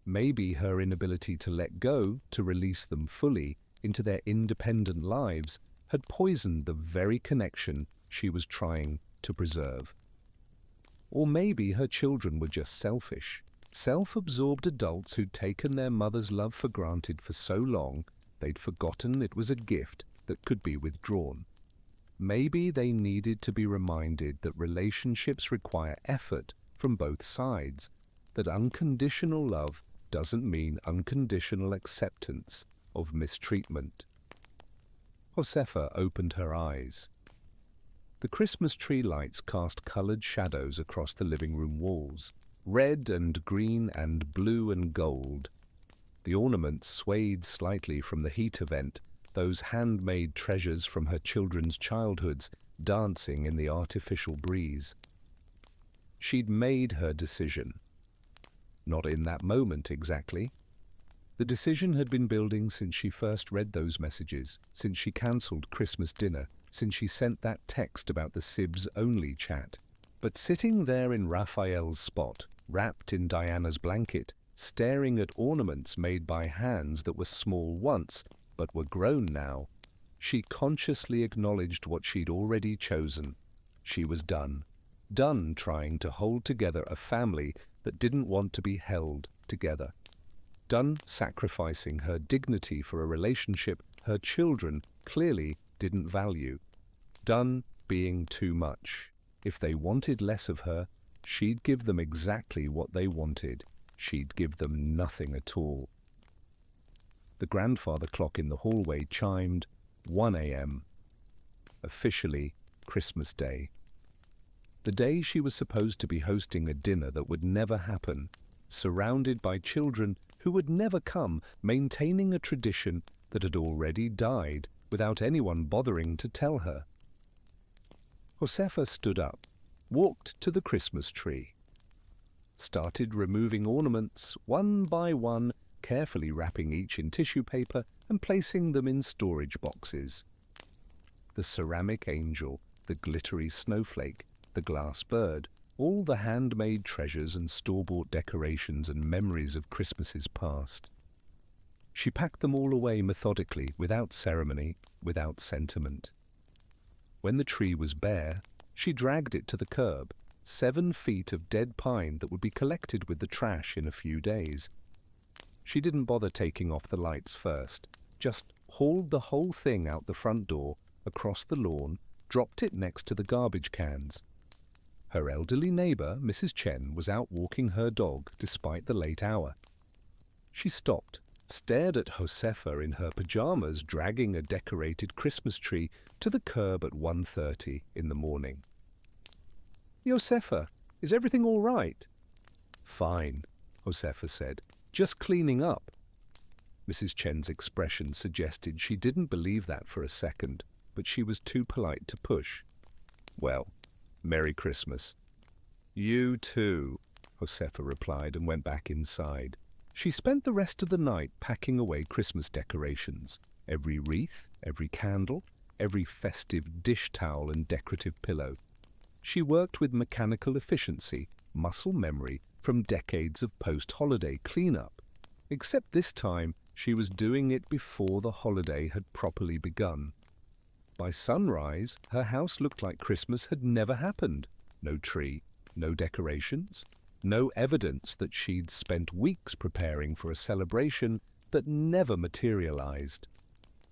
Maybe her inability to let go, to release them fully into their independent lives, had poisoned the very connection she was trying to preserve. Or maybe her children were just selfish, self-absorbed adults who'd taken their mother's love for granted for so long they'd forgotten it was a gift that could be withdrawn. Maybe they needed to be reminded that relationships require effort from both sides, that unconditional love doesn't mean unconditional acceptance of mistreatment. Josefa opened her eyes. The Christmas tree lights cast colored shadows across the living room walls, red and green and blue and gold. The ornaments swayed slightly from the heat event, those handmade treasures from her children's childhoods dancing in the artificial breeze. She'd made her decision. Not in that moment exactly. The decision had been building since she first read those messages, since she cancelled Christmas dinner, since she sent that text about the Sibs-only chat. But sitting there in Raphael's spot, wrapped in Diana's blanket, staring at ornaments made by hands that were small once, but were grown now, she consciously acknowledged what she'd already chosen. She was done. Done trying to hold together a family that didn't want to be held together. Done sacrificing her dignity for a relationship her children clearly didn't value. Done being too much. If they wanted less of her, she'd give them exactly what they wanted. She'd give them nothing at all. The grandfather clock in the hallway chimed 1 a.m. Officially Christmas Day. The day she was supposed to be hosting a dinner that would never happen, surrounded by children who would never come, maintaining a tradition that had already died without anyone bothering to tell her. Josefa stood up, walked to the Christmas tree, started removing ornaments one by one, carefully wrapping each in tissue paper and placing them in storage boxes. The ceramic angel, the glittery snowflake, the glass bird, all the handmade treasures and store-bought decorations and memories of Christmases past. She packed them all away methodically, without ceremony, without sentiment. When the tree was bare, she dragged it to the curb, 7 feet of dead pine that would be collected with the trash in a few days. She didn't bother taking off the lights first, just hauled the whole thing out the front door, across the lawn, dropped it next to the garbage cans. Her elderly neighbor, Mrs. Chen, was out walking her dog despite the late hour. She stopped, stared at Josefa in her pajamas dragging a decorated Christmas tree to the curb at 1:30 in the morning. "Josefa, is everything all right?" "Fine," Josefa said. "Just cleaning up." Mrs. Chen's expression suggested she didn't believe that for a second, but she was too polite to push. "Well, Merry Christmas." "You too," Josefa replied and went back inside. She spent the rest of the night packing away Christmas decorations. Every wreath, every candle, every festive dish towel and decorative pillow. She worked with mechanical efficiency, muscle memory from decades of post-holiday cleanup. Except this time, she was doing it before the holiday had properly begun. By sunrise, her house looked like Christmas had never happened. No tree, no decorations, no evidence that she'd spent weeks preparing for a celebration that never materialized.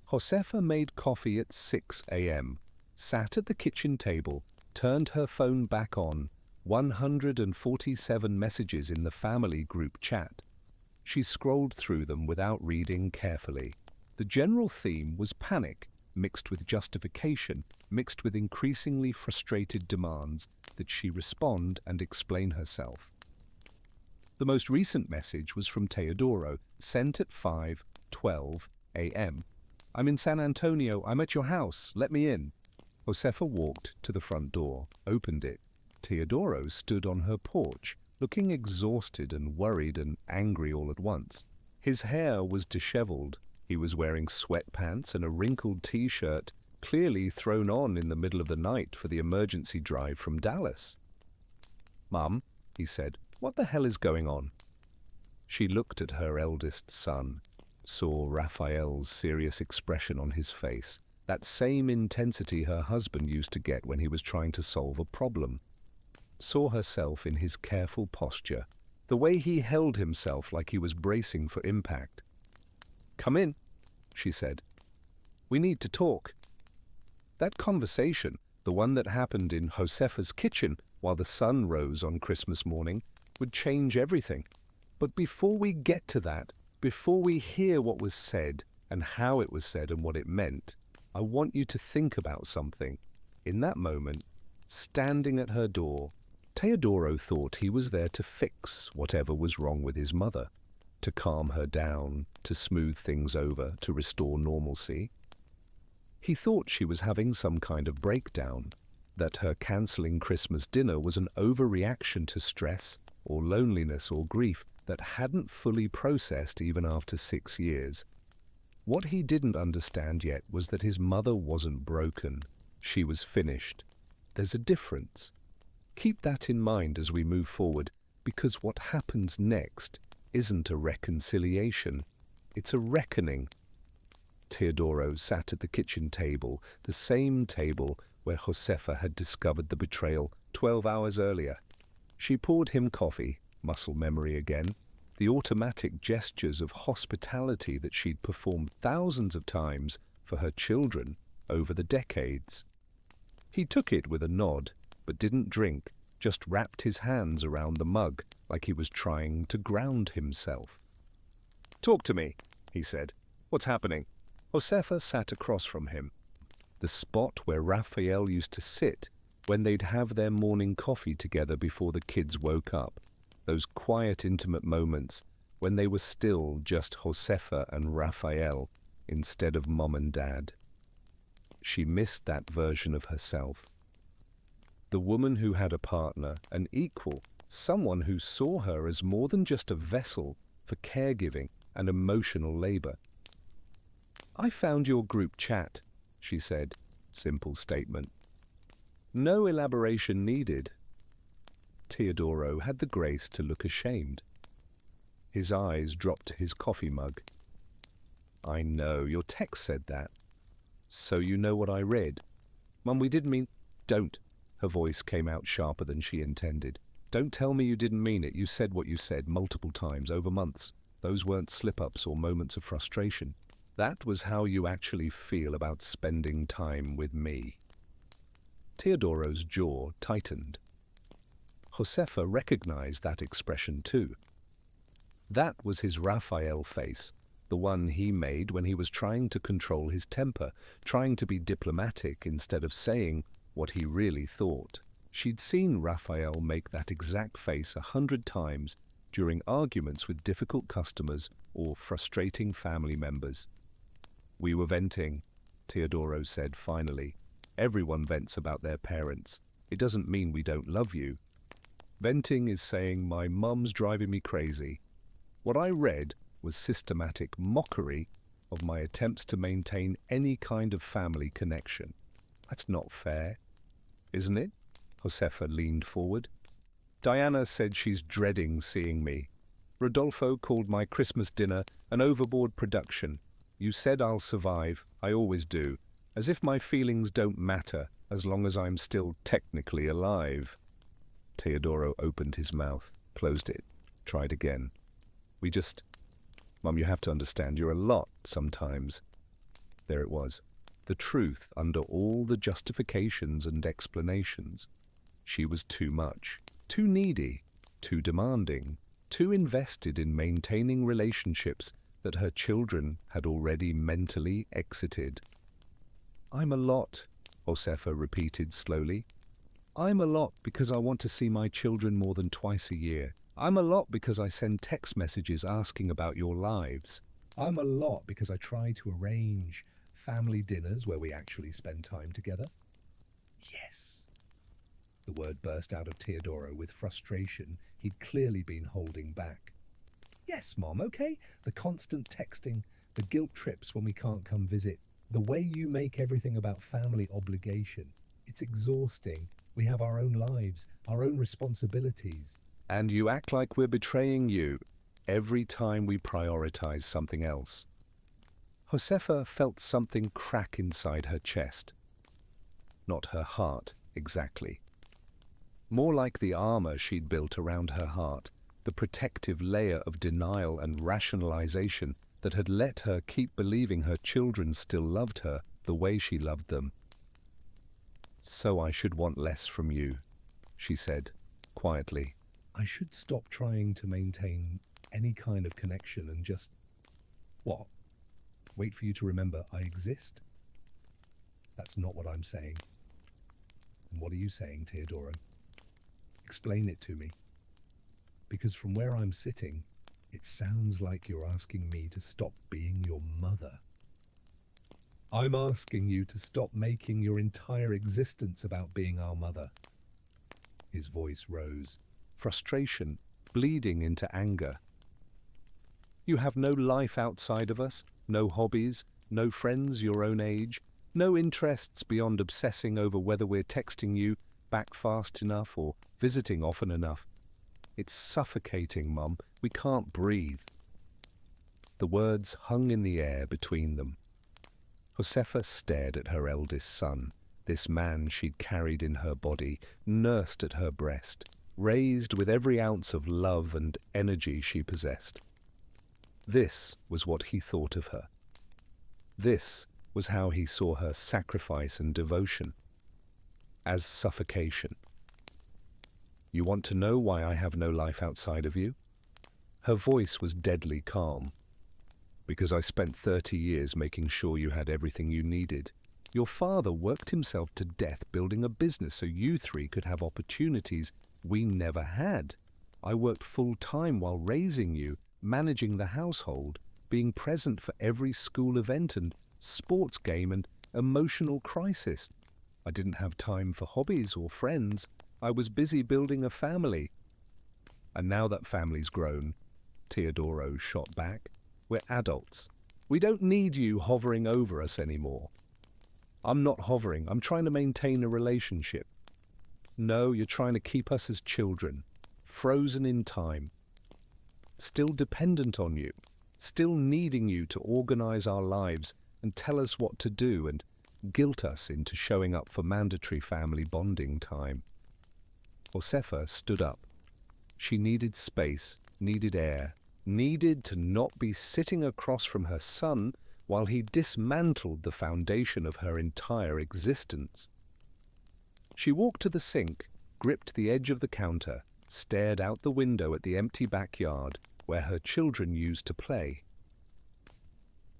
Josefa made coffee at 6 a.m., sat at the kitchen table, turned her phone back on, 147 messages in the family group chat. She scrolled through them without reading carefully. The general theme was panic, mixed with justification, mixed with increasingly frustrated demands that she respond and explain herself. The most recent message was from Teodoro, sent at 5:12 a.m. "I'm in San Antonio. I'm at your house. Let me in." Josefa walked to the front door, opened it. Teodoro stood on her porch, looking exhausted and worried and angry all at once. His hair was disheveled. He was wearing sweatpants and a wrinkled t-shirt, clearly thrown on in the middle of the night for the emergency drive from Dallas. "Mum," he said, "what the hell is going on?" She looked at her eldest son, saw Raphael's serious expression on his face, that same intensity her husband used to get when he was trying to solve a problem. Saw herself in his careful posture, the way he held himself like he was bracing for impact. "Come in," she said. "We need to talk." That conversation, the one that happened in Josefa's kitchen while the sun rose on Christmas morning, would change everything. But before we get to that, before we hear what was said and how it was said and what it meant, I want you to think about something. In that moment, standing at her door, Teodoro thought he was there to fix whatever was wrong with his mother, to calm her down, to smooth things over, to restore normalcy. He thought she was having some kind of breakdown, that her cancelling Christmas dinner was an overreaction to stress or loneliness or grief that hadn't fully processed even after 6 years. What he didn't understand yet was that his mother wasn't broken. She was finished. There's a difference. Keep that in mind as we move forward, because what happens next isn't a reconciliation. It's a reckoning. Teodoro sat at the kitchen table, the same table where Josefa had discovered the betrayal 12 hours earlier. She poured him coffee, muscle memory again, the automatic gestures of hospitality that she'd performed thousands of times for her children over the decades. He took it with a nod, but didn't drink, just wrapped his hands around the mug like he was trying to ground himself. "Talk to me," he said. "What's happening?" Josefa sat across from him, the spot where Raphael used to sit when they'd have their morning coffee together before the kids woke up, those quiet, intimate moments when they were still just Josefa and Raphael instead of Mom and Dad. She missed that version of herself. The woman who had a partner, an equal, someone who saw her as more than just a vessel for caregiving and emotional labor. "I found your group chat," she said. Simple statement. No elaboration needed. Teodoro had the grace to look ashamed. His eyes dropped to his coffee mug. "I know, your text said that. So you know what I read." "Mum, we didn't mean—" "Don't." Her voice came out sharper than she intended. "Don't tell me you didn't mean it. You said what you said multiple times over months. Those weren't slip-ups or moments of frustration. That was how you actually feel about spending time with me." Teodoro's jaw tightened. Josefa recognized that expression too. That was his Raphael face, the one he made when he was trying to control his temper, trying to be diplomatic instead of saying what he really thought. She'd seen Raphael make that exact face 100 times during arguments with difficult customers or frustrating family members. "We were venting," Teodoro said finally. "Everyone vents about their parents. It doesn't mean we don't love you. Venting is saying my mum's driving me crazy." What I read was systematic mockery of my attempts to maintain any kind of family connection. That's not fair, isn't it? Josefa leaned forward. "Diana said she's dreading seeing me. Rodolfo called my Christmas dinner an overboard production. You said I'll survive, I always do, as if my feelings don't matter as long as I'm still technically alive." Teodoro opened his mouth, closed it, tried again. Mum, you have to understand, you're a lot sometimes." There it was, the truth under all the justifications and explanations. She was too much, too needy, too demanding, too invested in maintaining relationships that her children had already mentally exited. "I'm a lot," Josefa repeated slowly. "I'm a lot because I want to see my children more than twice a year. I'm a lot because I send text messages asking about your lives. I'm a lot because I try to arrange family dinners where we actually spend time together." "Yes." The word burst out of Teodoro with frustration he'd clearly been holding back. "Yes, Mom, okay? The constant texting, the guilt trips when we can't come visit, the way you make everything about family obligation. It's exhausting. We have our own lives, our own responsibilities. And you act like we're betraying you every time we prioritize something else." Josefa felt something crack inside her chest. Not her heart, exactly. More like the armor she'd built around her heart, the protective layer of denial and rationalization that had let her keep believing her children still loved her the way she loved them. "So I should want less from you," she said, quietly. "I should stop trying to maintain any kind of connection and just... what? Wait for you to remember I exist?" "That's not what I'm saying." "And what are you saying, Teodoro? Explain it to me. Because from where I'm sitting, it sounds like you're asking me to stop being your mother." "I'm asking you to stop making your entire existence about being our mother." His voice rose, frustration bleeding into anger. "You have no life outside of us, no hobbies, no friends your own age, no interests beyond obsessing over whether we're texting you back fast enough or visiting often enough. It's suffocating, Mum. We can't breathe." The words hung in the air between them. Josefa stared at her eldest son, this man she'd carried in her body, nursed at her breast, raised with every ounce of love and energy she possessed. This was what he thought of her. This was how he saw her sacrifice and devotion. As suffocation. "You want to know why I have no life outside of you?" Her voice was deadly calm. "Because I spent 30 years making sure you had everything you needed. Your father worked himself to death building a business so you three could have opportunities we never had. I worked full-time while raising you, managing the household, being present for every school event and sports game and emotional crisis. I didn't have time for hobbies or friends. I was busy building a family." "And now that family's grown," Teodoro shot back, "we're adults. We don't need you hovering over us anymore." "I'm not hovering. I'm trying to maintain a relationship." "No, you're trying to keep us as children, frozen in time. Still dependent on you, still needing you to organize our lives and tell us what to do and guilt us into showing up for mandatory family bonding time." Josefa stood up. She needed space, needed air, needed to not be sitting across from her son while he dismantled the foundation of her entire existence. She walked to the sink, gripped the edge of the counter, stared out the window at the empty backyard where her children used to play.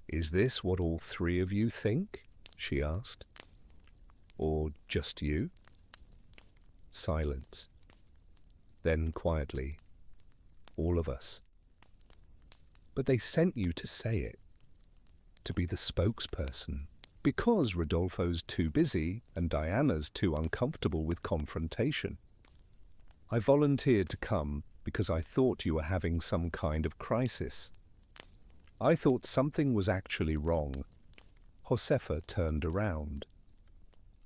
"Is this what all three of you think?" she asked. "Or just you?" Silence. Then quietly, "All of us." "But they sent you to say it, to be the spokesperson, because Rodolfo's too busy and Diana's too uncomfortable with confrontation. I volunteered to come because I thought you were having some kind of crisis. I thought something was actually wrong." Josefa turned around.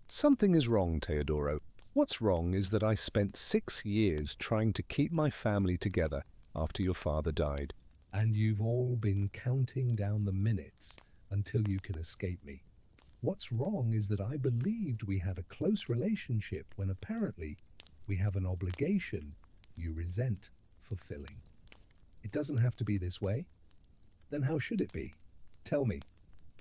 "Something is wrong, Teodoro. What's wrong is that I spent 6 years trying to keep my family together after your father died. And you've all been counting down the minutes until you can escape me. What's wrong is that I believed we had a close relationship when apparently we have an obligation you resent fulfilling. It doesn't have to be this way. Then how should it be? Tell me,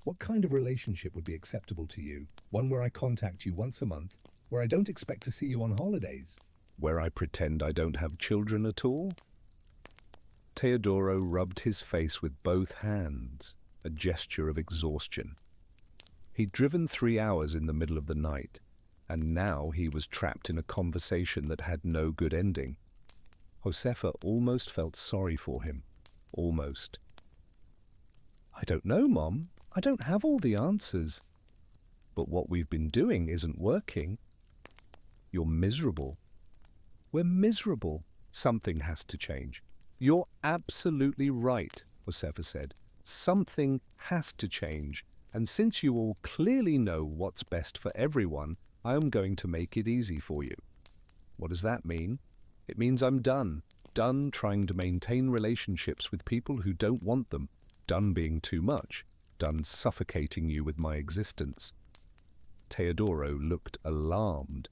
what kind of relationship would be acceptable to you? One where I contact you once a month, where I don't expect to see you on holidays, where I pretend I don't have children at all?" Teodoro rubbed his face with both hands, a gesture of exhaustion. He'd driven 3 hours in the middle of the night, and now he was trapped in a conversation that had no good ending. Josefa almost felt sorry for him. Almost. "I don't know, Mom. I don't have all the answers. But what we've been doing isn't working. You're miserable." "We're miserable. Something has to change." "You're absolutely right," Josefa said. "Something has to change, and since you all clearly know what's best for everyone, I am going to make it easy for you." "What does that mean?" "It means I'm done. Done trying to maintain relationships with people who don't want them. Done being too much. Done suffocating you with my existence." Teodoro looked alarmed.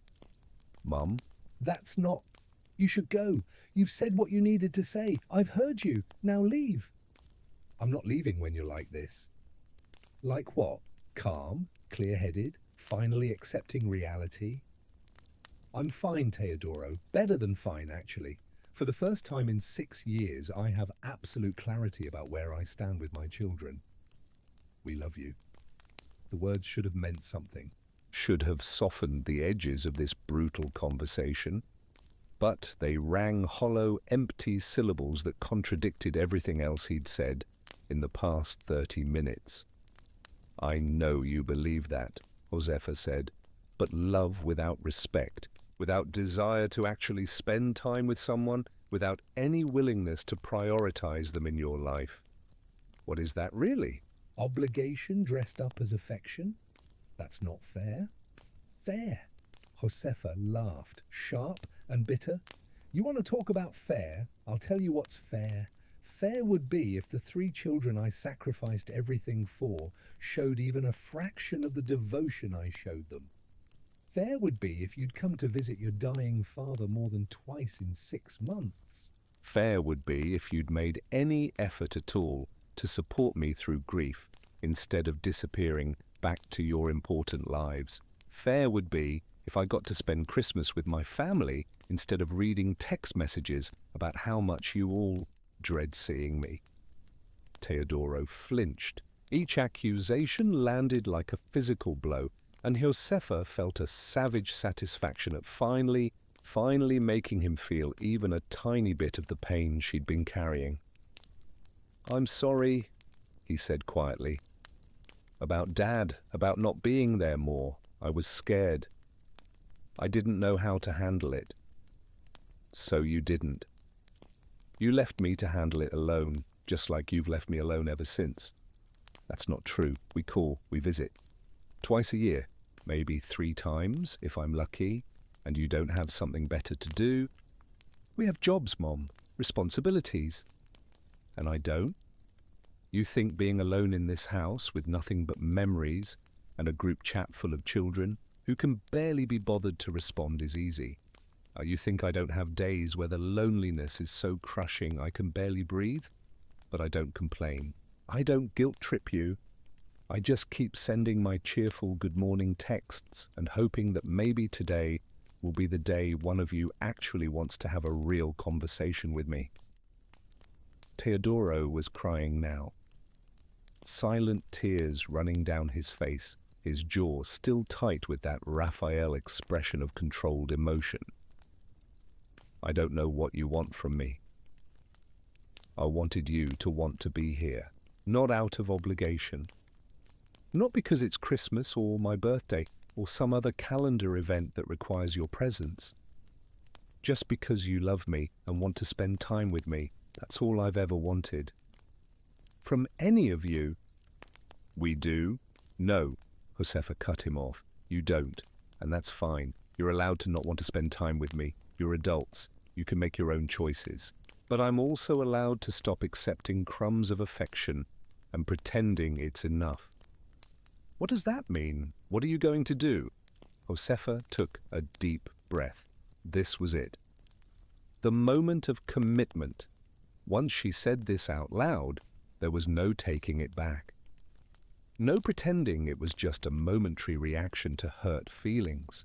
"Mum?" "That's not... You should go. You've said what you needed to say. I've heard you. Now leave." "I'm not leaving when you're like this." "Like what? Calm, clear-headed, finally accepting reality?" "I'm fine, Teodoro. Better than fine, actually. For the first time in 6 years, I have absolute clarity about where I stand with my children. We love you." The words should have meant something, should have softened the edges of this brutal conversation. But they rang hollow, empty syllables that contradicted everything else he'd said in the past 30 minutes. "I know you believe that," Josefa said, "but love without respect, without desire to actually spend time with someone, without any willingness to prioritize them in your life. What is that really?" "Obligation dressed up as affection? That's not fair." "Fair?" Josefa laughed, sharp and bitter. "You want to talk about fair? I'll tell you what's fair. Fair would be if the 3 children I sacrificed everything for showed even a fraction of the devotion I showed them. Fair would be if you'd come to visit your dying father more than twice in 6 months. Fair would be if you'd made any effort at all to support me through grief instead of disappearing back to your important lives. Fair would be if I got to spend Christmas with my family instead of reading text messages about how much you all dread seeing me." Teodoro flinched. Each accusation landed like a physical blow, and Josefa felt a savage satisfaction at finally making him feel even a tiny bit of the pain she'd been carrying. "I'm sorry," he said quietly. "About Dad, about not being there more. I was scared. I didn't know how to handle it." "So you didn't. You left me to handle it alone, just like you've left me alone ever since." "That's not true. We call, we visit. Twice a year, maybe 3 times if I'm lucky, and you don't have something better to do. We have jobs, Mom, responsibilities. And I don't? You think being alone in this house with nothing but memories and a group chat full of children who can barely be bothered to respond is easy? You think I don't have days where the loneliness is so crushing I can barely breathe? But I don't complain. I don't guilt-trip you. I just keep sending my cheerful good morning texts and hoping that maybe today will be the day one of you actually wants to have a real conversation with me." Teodoro was crying now. Silent tears running down his face, his jaw still tight with that Raphael expression of controlled emotion. "I don't know what you want from me. I wanted you to want to be here, not out of obligation. Not because it's Christmas or my birthday or some other calendar event that requires your presence. Just because you love me and want to spend time with me, that's all I've ever wanted. From any of you." "We do?" "No," Josefa cut him off. "You don't, and that's fine. You're allowed to not want to spend time with me. You're adults. You can make your own choices. But I'm also allowed to stop accepting crumbs of affection and pretending it's enough." "What does that mean? What are you going to do?" Josefa took a deep breath. This was it. The moment of commitment. Once she said this out loud, there was no taking it back. No pretending it was just a momentary reaction to hurt feelings.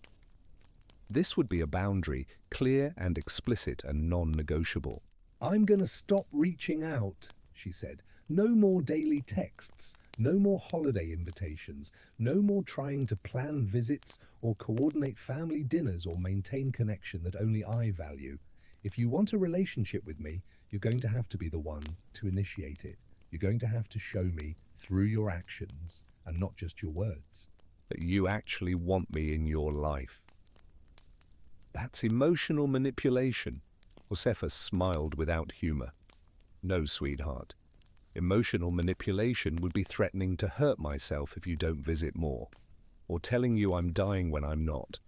This would be a boundary, clear and explicit and non-negotiable. I'm going to stop reaching out, she said. No more daily texts, no more holiday invitations, no more trying to plan visits or coordinate family dinners or maintain connection that only I value. If you want a relationship with me, you're going to have to be the one to initiate it. You're going to have to show me through your actions and not just your words. That you actually want me in your life. That's emotional manipulation. Josefa smiled without humor. No, sweetheart. Emotional manipulation would be threatening to hurt myself if you don't visit more, or telling you I'm dying when I'm not,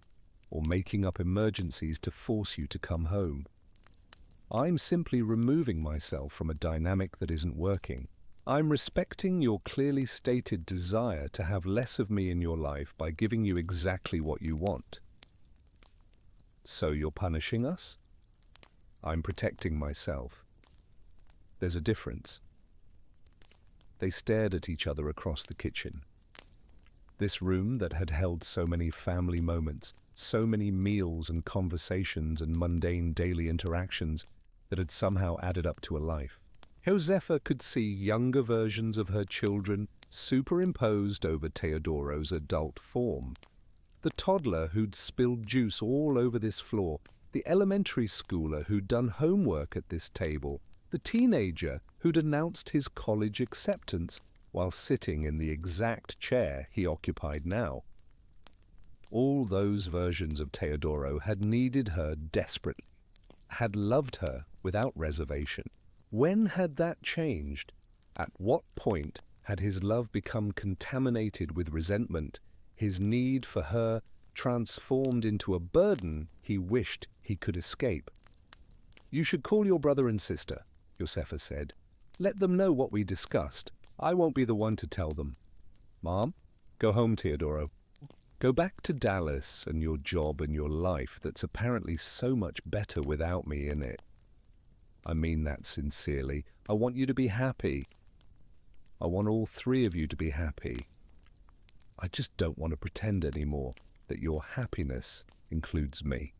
or making up emergencies to force you to come home. I'm simply removing myself from a dynamic that isn't working. I'm respecting your clearly stated desire to have less of me in your life by giving you exactly what you want. So you're punishing us? I'm protecting myself. There's a difference. They stared at each other across the kitchen. This room that had held so many family moments, so many meals and conversations and mundane daily interactions that had somehow added up to a life. Josefa could see younger versions of her children superimposed over Teodoro's adult form. The toddler who'd spilled juice all over this floor, the elementary schooler who'd done homework at this table, the teenager who'd announced his college acceptance while sitting in the exact chair he occupied now. All those versions of Teodoro had needed her desperately, had loved her without reservation. When had that changed? At what point had his love become contaminated with resentment, his need for her transformed into a burden he wished he could escape? You should call your brother and sister, Josefa said. Let them know what we discussed. I won't be the one to tell them. Mom, go home, Teodoro. Go back to Dallas and your job and your life that's apparently so much better without me in it. I mean that sincerely. I want you to be happy. I want all three of you to be happy. I just don't want to pretend anymore that your happiness includes me.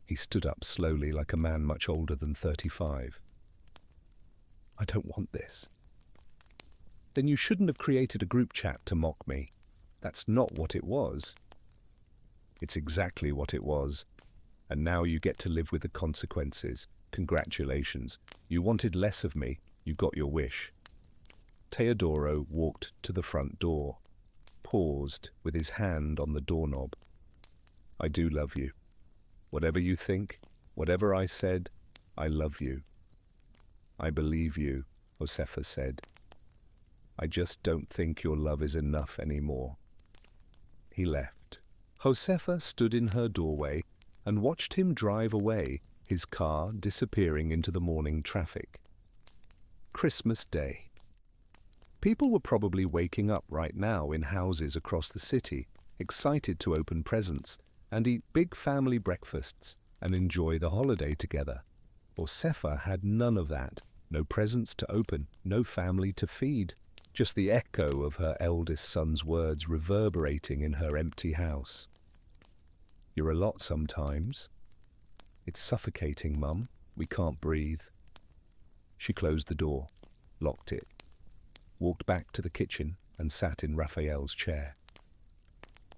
He stood up slowly like a man much older than 35. I don't want this. Then you shouldn't have created a group chat to mock me. That's not what it was. It's exactly what it was. And now you get to live with the consequences. Congratulations. You wanted less of me. You got your wish. Teodoro walked to the front door, paused with his hand on the doorknob. I do love you. Whatever you think, whatever I said, I love you. I believe you, Josefa said. I just don't think your love is enough anymore. He left. Josefa stood in her doorway and watched him drive away, his car disappearing into the morning traffic. Christmas Day. People were probably waking up right now in houses across the city, excited to open presents and eat big family breakfasts and enjoy the holiday together. Josefa had none of that. No presents to open, no family to feed. Just the echo of her eldest son's words reverberating in her empty house. You're a lot sometimes. It's suffocating, Mum. We can't breathe. She closed the door, locked it, walked back to the kitchen and sat in Raphael's chair.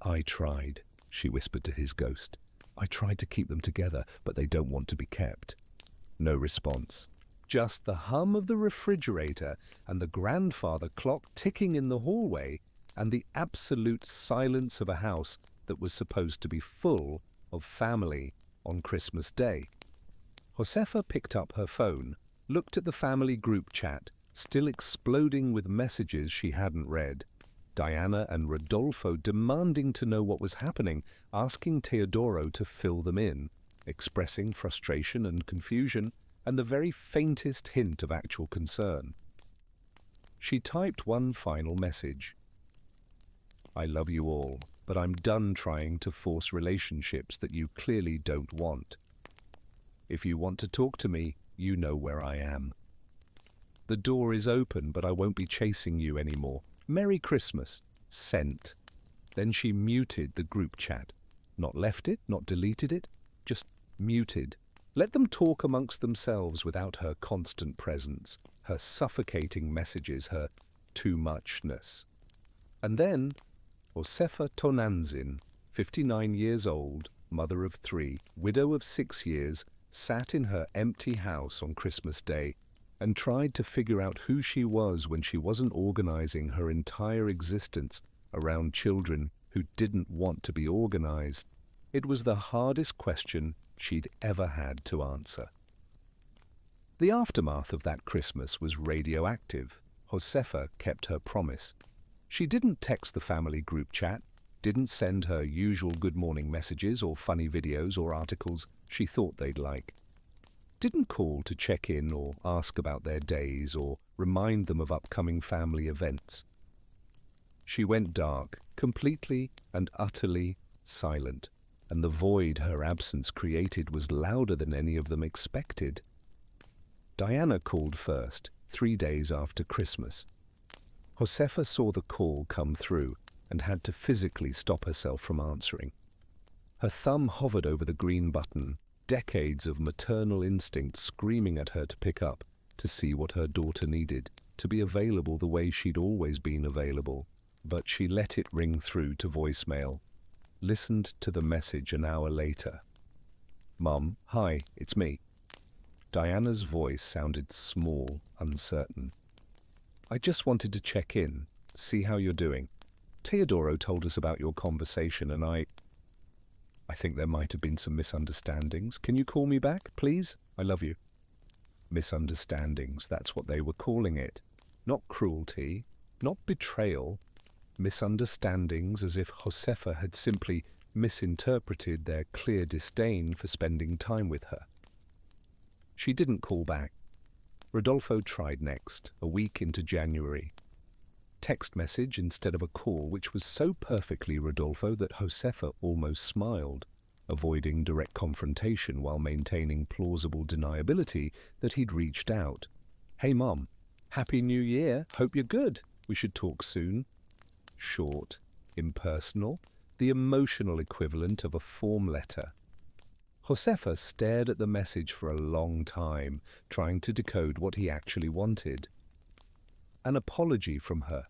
I tried, she whispered to his ghost. I tried to keep them together, but they don't want to be kept. No response. Just the hum of the refrigerator and the grandfather clock ticking in the hallway and the absolute silence of a house that was supposed to be full of family on Christmas Day. Josefa picked up her phone, looked at the family group chat, still exploding with messages she hadn't read. Diana and Rodolfo demanding to know what was happening, asking Teodoro to fill them in, expressing frustration and confusion, and the very faintest hint of actual concern. She typed one final message. I love you all, but I'm done trying to force relationships that you clearly don't want. If you want to talk to me, you know where I am. The door is open, but I won't be chasing you anymore. Merry Christmas. Sent. Then she muted the group chat. Not left it, not deleted it, just muted. Let them talk amongst themselves without her constant presence, her suffocating messages, her too muchness. And then, Josefa Tonantzin, 59 years old, mother of 3, widow of 6 years, sat in her empty house on Christmas Day and tried to figure out who she was when she wasn't organizing her entire existence around children who didn't want to be organized. It was the hardest question she'd ever had to answer. The aftermath of that Christmas was radioactive. Josefa kept her promise. She didn't text the family group chat, didn't send her usual good morning messages or funny videos or articles she thought they'd like. Didn't call to check in or ask about their days or remind them of upcoming family events. She went dark, completely and utterly silent, and the void her absence created was louder than any of them expected. Diana called first, 3 days after Christmas. Josefa saw the call come through and had to physically stop herself from answering. Her thumb hovered over the green button, decades of maternal instinct screaming at her to pick up, to see what her daughter needed, to be available the way she'd always been available. But she let it ring through to voicemail, listened to the message an hour later. "Mum, hi, it's me." Diana's voice sounded small, uncertain. "I just wanted to check in, see how you're doing. Teodoro told us about your conversation and I think there might have been some misunderstandings. Can you call me back, please? I love you." Misunderstandings, that's what they were calling it. Not cruelty, not betrayal. Misunderstandings, as if Josefa had simply misinterpreted their clear disdain for spending time with her. She didn't call back. Rodolfo tried next, a week into January. Text message instead of a call, which was so perfectly Rodolfo that Josefa almost smiled, avoiding direct confrontation while maintaining plausible deniability that he'd reached out. "Hey Mom, Happy New Year, hope you're good. We should talk soon." Short, impersonal, the emotional equivalent of a form letter. Josefa stared at the message for a long time, trying to decode what he actually wanted. An apology from her,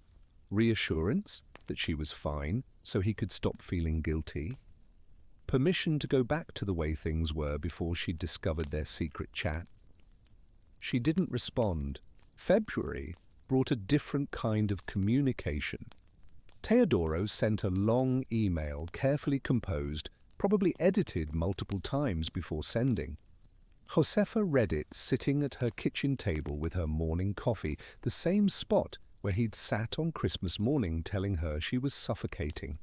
reassurance that she was fine so he could stop feeling guilty, permission to go back to the way things were before she'd discovered their secret chat. She didn't respond. February brought a different kind of communication. Teodoro sent a long email, carefully composed, probably edited multiple times before sending. Josefa read it sitting at her kitchen table with her morning coffee, the same spot where he'd sat on Christmas morning telling her she was suffocating.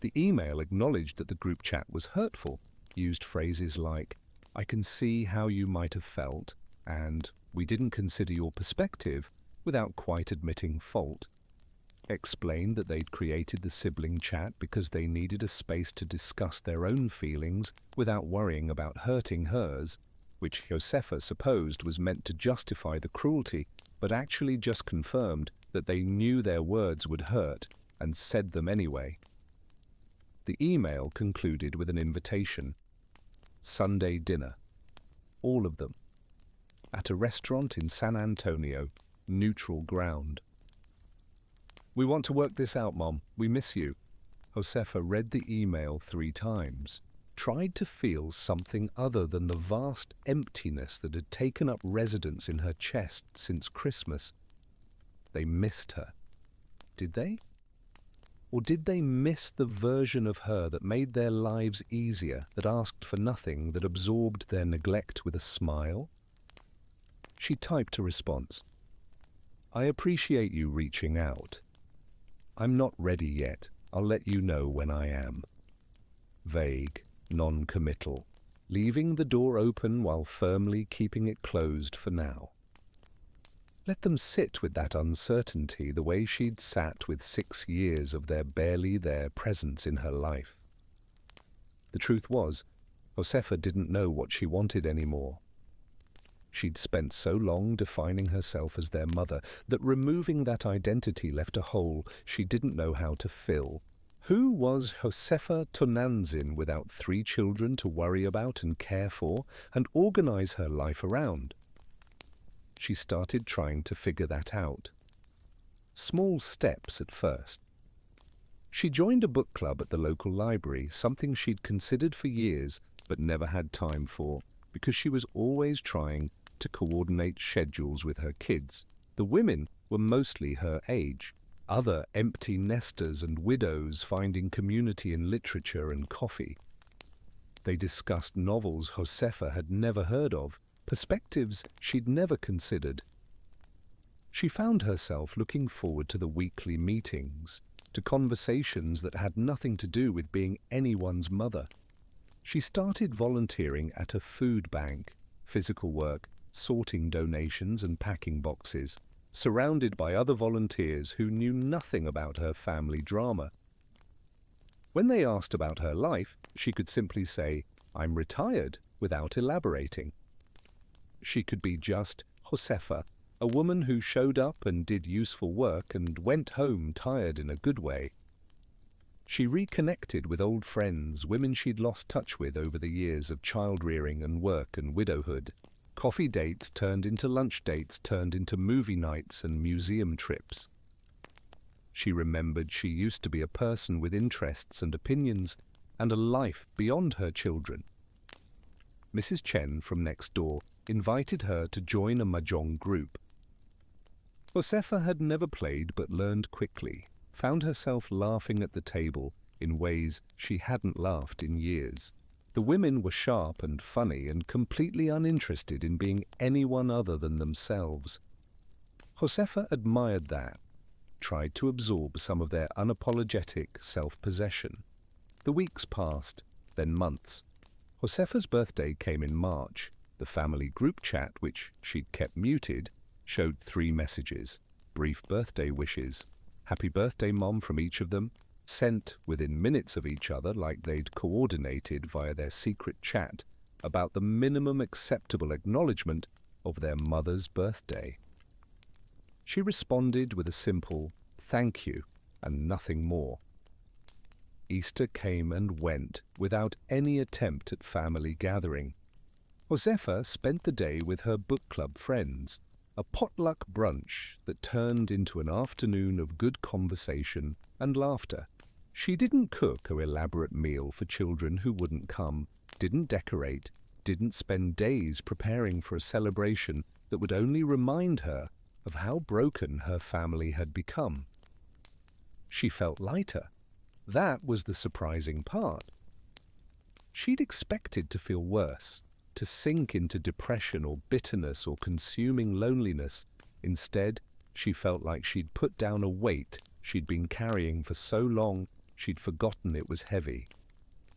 The email acknowledged that the group chat was hurtful, used phrases like, "I can see how you might have felt," and "we didn't consider your perspective," without quite admitting fault. Explained that they'd created the sibling chat because they needed a space to discuss their own feelings without worrying about hurting hers, which Josefa supposed was meant to justify the cruelty, but actually just confirmed that they knew their words would hurt and said them anyway. The email concluded with an invitation. Sunday dinner. All of them. At a restaurant in San Antonio, neutral ground. "We want to work this out, Mom. We miss you." Josefa read the email 3 times. Tried to feel something other than the vast emptiness that had taken up residence in her chest since Christmas. They missed her. Did they? Or did they miss the version of her that made their lives easier, that asked for nothing, that absorbed their neglect with a smile? She typed a response. "I appreciate you reaching out. I'm not ready yet. I'll let you know when I am." Vague, non-committal, leaving the door open while firmly keeping it closed for now. Let them sit with that uncertainty the way she'd sat with 6 years of their barely there presence in her life. The truth was, Josefa didn't know what she wanted anymore. She'd spent so long defining herself as their mother that removing that identity left a hole she didn't know how to fill. Who was Josefa Tonantzin without 3 children to worry about and care for and organize her life around? She started trying to figure that out. Small steps at first. She joined a book club at the local library, something she'd considered for years but never had time for because she was always trying to coordinate schedules with her kids. The women were mostly her age. Other empty nesters and widows finding community in literature and coffee. They discussed novels Josefa had never heard of, perspectives she'd never considered. She found herself looking forward to the weekly meetings, to conversations that had nothing to do with being anyone's mother. She started volunteering at a food bank, physical work, sorting donations and packing boxes, surrounded by other volunteers who knew nothing about her family drama. When they asked about her life, she could simply say, "I'm retired," without elaborating. She could be just Josefa, a woman who showed up and did useful work and went home tired in a good way. She reconnected with old friends, women she'd lost touch with over the years of child-rearing and work and widowhood. Coffee dates turned into lunch dates, turned into movie nights and museum trips. She remembered she used to be a person with interests and opinions and a life beyond her children. Mrs. Chen from next door invited her to join a mahjong group. Josefa had never played but learned quickly, found herself laughing at the table in ways she hadn't laughed in years. The women were sharp and funny and completely uninterested in being anyone other than themselves. Josefa admired that, tried to absorb some of their unapologetic self-possession. The weeks passed, then months. Josefa's birthday came in March. The family group chat, which she'd kept muted, showed 3 messages, brief birthday wishes, "Happy birthday, Mom," from each of them, sent within minutes of each other like they'd coordinated via their secret chat about the minimum acceptable acknowledgement of their mother's birthday. She responded with a simple "thank you" and nothing more. Easter came and went without any attempt at family gathering. Josefa spent the day with her book club friends, a potluck brunch that turned into an afternoon of good conversation and laughter. She didn't cook an elaborate meal for children who wouldn't come, didn't decorate, didn't spend days preparing for a celebration that would only remind her of how broken her family had become. She felt lighter. That was the surprising part. She'd expected to feel worse, to sink into depression or bitterness or consuming loneliness. Instead, she felt like she'd put down a weight she'd been carrying for so long she'd forgotten it was heavy.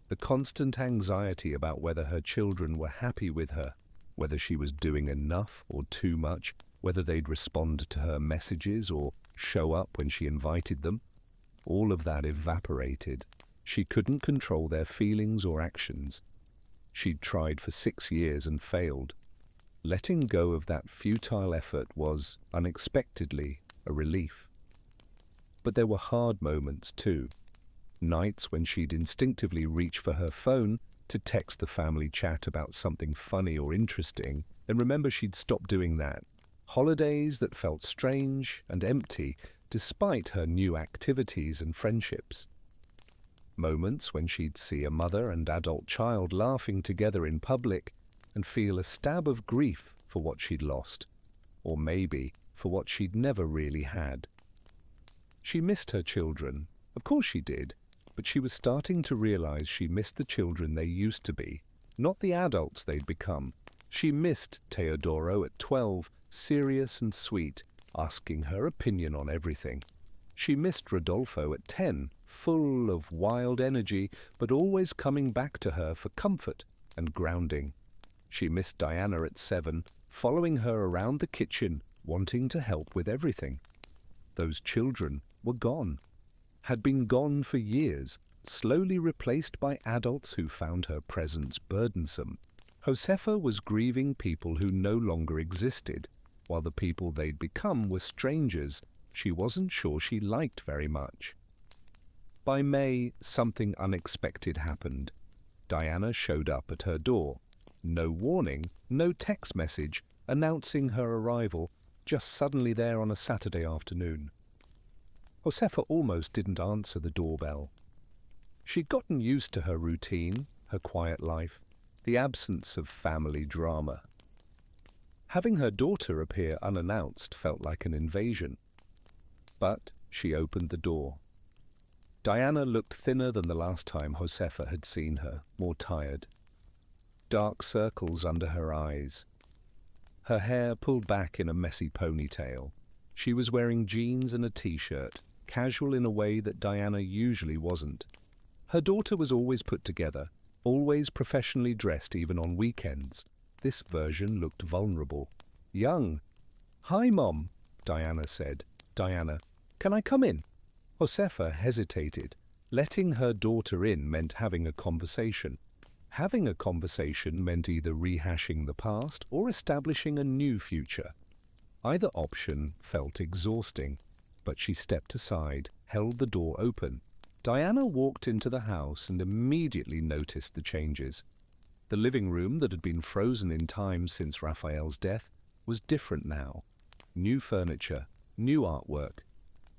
The constant anxiety about whether her children were happy with her, whether she was doing enough or too much, whether they'd respond to her messages or show up when she invited them, all of that evaporated. She couldn't control their feelings or actions. She'd tried for 6 years and failed. Letting go of that futile effort was, unexpectedly, a relief. But there were hard moments too. Nights when she'd instinctively reach for her phone to text the family chat about something funny or interesting, then remember she'd stop doing that. Holidays that felt strange and empty despite her new activities and friendships. Moments when she'd see a mother and adult child laughing together in public and feel a stab of grief for what she'd lost, or maybe for what she'd never really had. She missed her children, of course she did, but she was starting to realize she missed the children they used to be, not the adults they'd become. She missed Teodoro at 12, serious and sweet, asking her opinion on everything. She missed Rodolfo at 10, full of wild energy, but always coming back to her for comfort and grounding. She missed Diana at 7, following her around the kitchen, wanting to help with everything. Those children were gone, had been gone for years, slowly replaced by adults who found her presence burdensome. Josefa was grieving people who no longer existed, while the people they'd become were strangers she wasn't sure she liked very much. By May, something unexpected happened. Diana showed up at her door. No warning, no text message announcing her arrival, just suddenly there on a Saturday afternoon. Josefa almost didn't answer the doorbell. She'd gotten used to her routine, her quiet life, the absence of family drama. Having her daughter appear unannounced felt like an invasion. But she opened the door. Diana looked thinner than the last time Josefa had seen her, more tired. Dark circles under her eyes. Her hair pulled back in a messy ponytail. She was wearing jeans and a t-shirt, casual in a way that Diana usually wasn't. Her daughter was always put together, always professionally dressed even on weekends. This version looked vulnerable. Young. "Hi, Mom," Diana said. "Diana, can I come in?" Josefa hesitated. Letting her daughter in meant having a conversation. Having a conversation meant either rehashing the past or establishing a new future. Either option felt exhausting, but she stepped aside, held the door open. Diana walked into the house and immediately noticed the changes. The living room that had been frozen in time since Raphael's death was different now. New furniture, new artwork.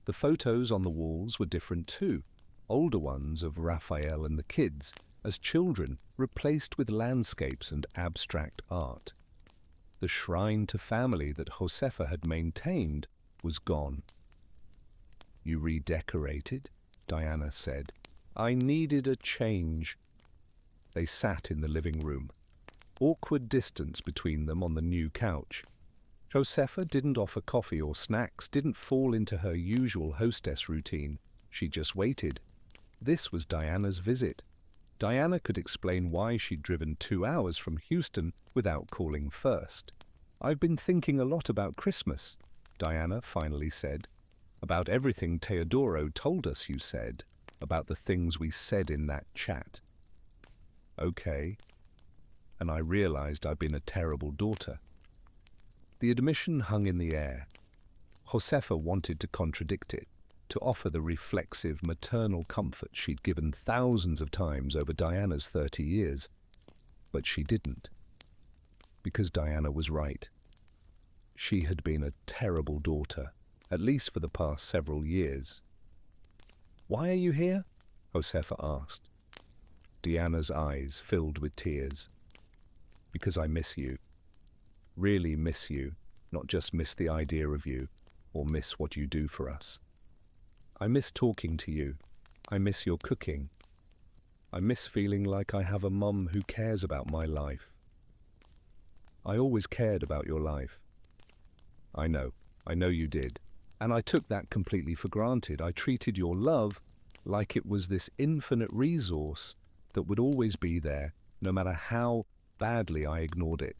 The photos on the walls were different too. Older ones of Raphael and the kids, as children, replaced with landscapes and abstract art. The shrine to family that Josefa had maintained was gone. "You redecorated?" Diana said. "I needed a change." They sat in the living room. Awkward distance between them on the new couch. Josefa didn't offer coffee or snacks, didn't fall into her usual hostess routine. She just waited. This was Diana's visit. Diana could explain why she'd driven 2 hours from Houston without calling first. "I've been thinking a lot about Christmas," Diana finally said. "About everything Teodoro told us, you said. About the things we said in that chat." "Okay." And I realized I'd been a terrible daughter. The admission hung in the air. Josefa wanted to contradict it, to offer the reflexive maternal comfort she'd given thousands of times over Diana's 30 years. But she didn't. Because Diana was right. She had been a terrible daughter, at least for the past several years. "Why are you here?" Josefa asked. Diana's eyes filled with tears. "Because I miss you. Really miss you, not just miss the idea of you, or miss what you do for us. I miss talking to you. I miss your cooking. I miss feeling like I have a mum who cares about my life. I always cared about your life. I know you did. And I took that completely for granted. I treated your love like it was this infinite resource that would always be there, no matter how badly I ignored it.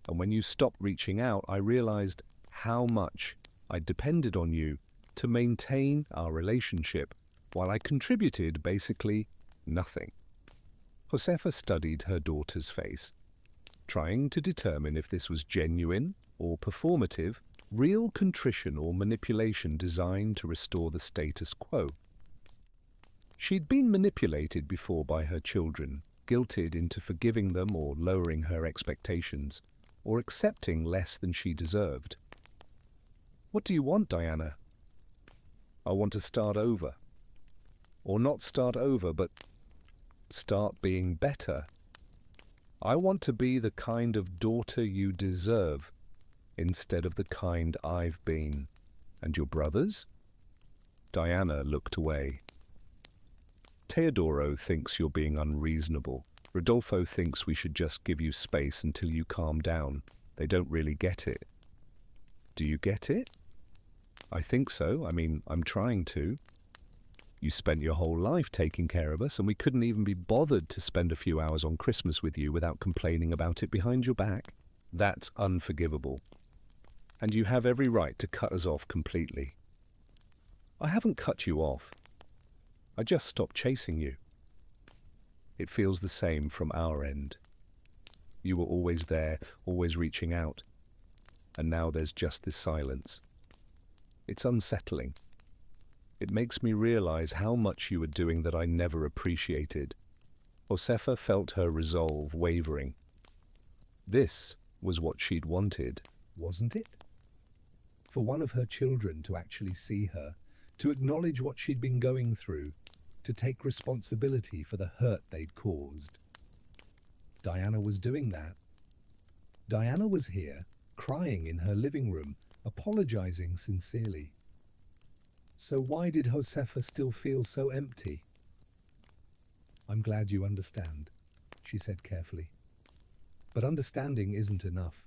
And when you stopped reaching out, I realized how much I depended on you to maintain our relationship, while I contributed basically nothing." Josefa studied her daughter's face, trying to determine if this was genuine or performative, real contrition or manipulation designed to restore the status quo. She'd been manipulated before by her children, guilted into forgiving them or lowering her expectations, or accepting less than she deserved. "What do you want, Diana?" "I want to start over. Or not start over, but start being better. I want to be the kind of daughter you deserve, instead of the kind I've been." "And your brothers?" Diana looked away. "Teodoro thinks you're being unreasonable. Rodolfo thinks we should just give you space until you calm down. They don't really get it." "Do you get it?" "I think so. I mean, I'm trying to. You spent your whole life taking care of us, and we couldn't even be bothered to spend a few hours on Christmas with you without complaining about it behind your back. That's unforgivable. And you have every right to cut us off completely." "I haven't cut you off. I just stopped chasing you. It feels the same from our end. You were always there, always reaching out. And now there's just this silence. It's unsettling." It makes me realize how much you were doing that I never appreciated. Josefa felt her resolve wavering. This was what she'd wanted. Wasn't it? For one of her children to actually see her, to acknowledge what she'd been going through, to take responsibility for the hurt they'd caused. Diana was doing that. Diana was here, crying in her living room, apologizing sincerely. So why did Josefa still feel so empty? I'm glad you understand, she said carefully. But understanding isn't enough.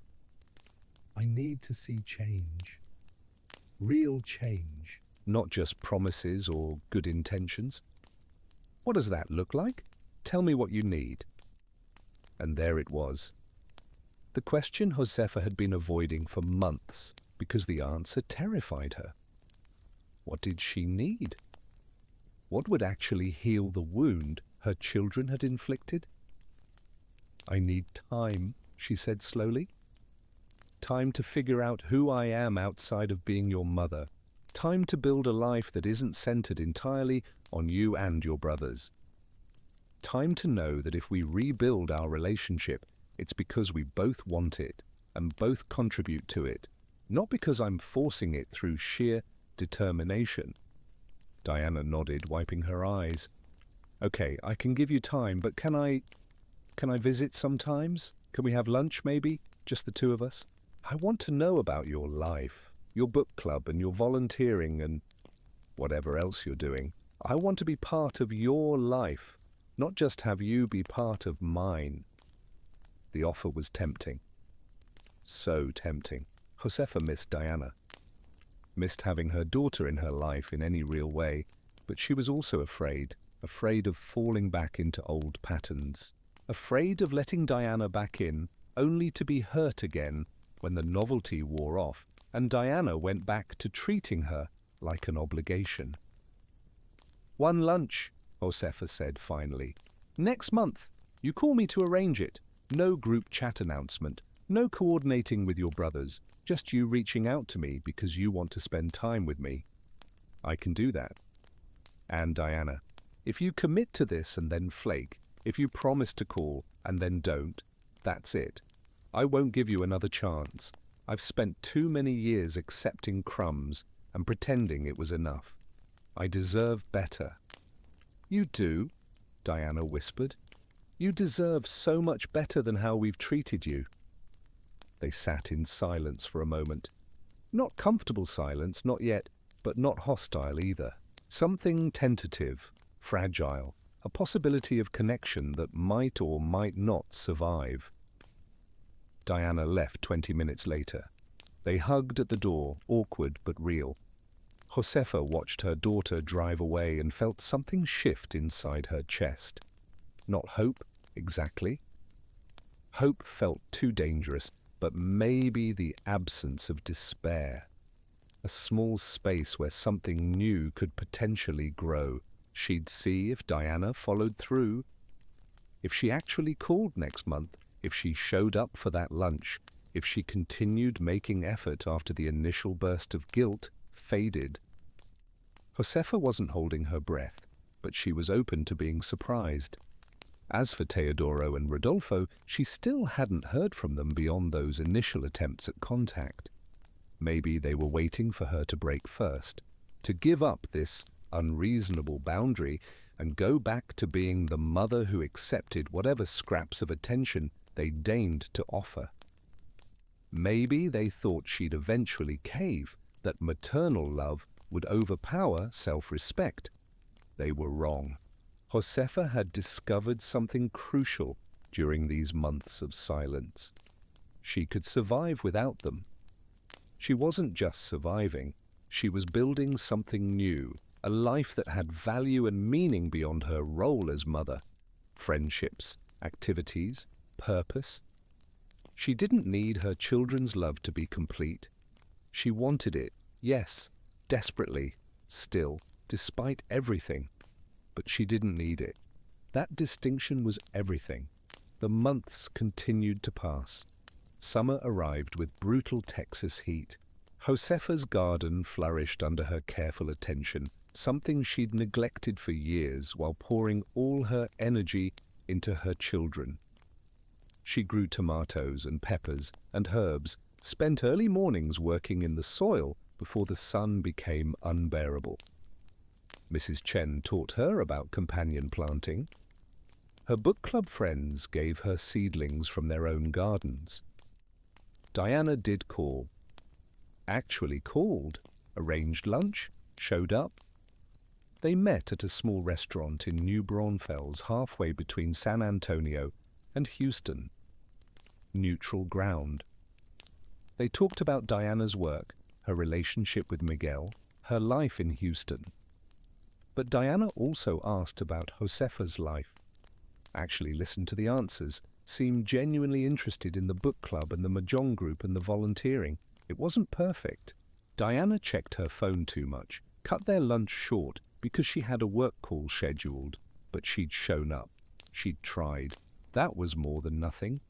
I need to see change. Real change. Not just promises or good intentions. What does that look like? Tell me what you need. And there it was. The question Josefa had been avoiding for months because the answer terrified her. What did she need? What would actually heal the wound her children had inflicted? I need time, she said slowly. Time to figure out who I am outside of being your mother. Time to build a life that isn't centered entirely on you and your brothers. Time to know that if we rebuild our relationship, it's because we both want it and both contribute to it, not because I'm forcing it through sheer determination. Diana nodded, wiping her eyes. Okay, I can give you time, but can I visit sometimes? Can we have lunch maybe? Just the two of us? I want to know about your life, your book club and your volunteering and whatever else you're doing. I want to be part of your life, not just have you be part of mine. The offer was tempting. So tempting. Josefa missed Diana. Missed having her daughter in her life in any real way, but she was also afraid of falling back into old patterns. Afraid of letting Diana back in, only to be hurt again when the novelty wore off and Diana went back to treating her like an obligation. One lunch, Josefa said finally. Next month. You call me to arrange it. No group chat announcement. No coordinating with your brothers. Just you reaching out to me because you want to spend time with me. I can do that. And Diana, if you commit to this and then flake, if you promise to call and then don't, that's it. I won't give you another chance. I've spent too many years accepting crumbs and pretending it was enough. I deserve better. You do, Diana whispered. You deserve so much better than how we've treated you. They sat in silence for a moment. Not comfortable silence, not yet, but not hostile either. Something tentative, fragile, a possibility of connection that might or might not survive. Diana left 20 minutes later. They hugged at the door, awkward but real. Josefa watched her daughter drive away and felt something shift inside her chest. Not hope, exactly. Hope felt too dangerous, but maybe the absence of despair. A small space where something new could potentially grow. She'd see if Diana followed through. If she actually called next month, if she showed up for that lunch, if she continued making effort after the initial burst of guilt faded. Josefa wasn't holding her breath, but she was open to being surprised. As for Teodoro and Rodolfo, she still hadn't heard from them beyond those initial attempts at contact. Maybe they were waiting for her to break first, to give up this unreasonable boundary and go back to being the mother who accepted whatever scraps of attention they deigned to offer. Maybe they thought she'd eventually cave, that maternal love would overpower self-respect. They were wrong. Josefa had discovered something crucial during these months of silence. She could survive without them. She wasn't just surviving, she was building something new, a life that had value and meaning beyond her role as mother. Friendships, activities, purpose. She didn't need her children's love to be complete. She wanted it, yes, desperately, still, despite everything. But she didn't need it. That distinction was everything. The months continued to pass. Summer arrived with brutal Texas heat. Josefa's garden flourished under her careful attention, something she'd neglected for years while pouring all her energy into her children. She grew tomatoes and peppers and herbs, spent early mornings working in the soil before the sun became unbearable. Mrs. Chen taught her about companion planting. Her book club friends gave her seedlings from their own gardens. Diana did call. Actually called, arranged lunch, showed up. They met at a small restaurant in New Braunfels, halfway between San Antonio and Houston. Neutral ground. They talked about Diana's work, her relationship with Miguel, her life in Houston. But Diana also asked about Josefa's life. Actually listened to the answers, seemed genuinely interested in the book club and the mahjong group and the volunteering. It wasn't perfect. Diana checked her phone too much, cut their lunch short because she had a work call scheduled, but she'd shown up. She'd tried. That was more than nothing.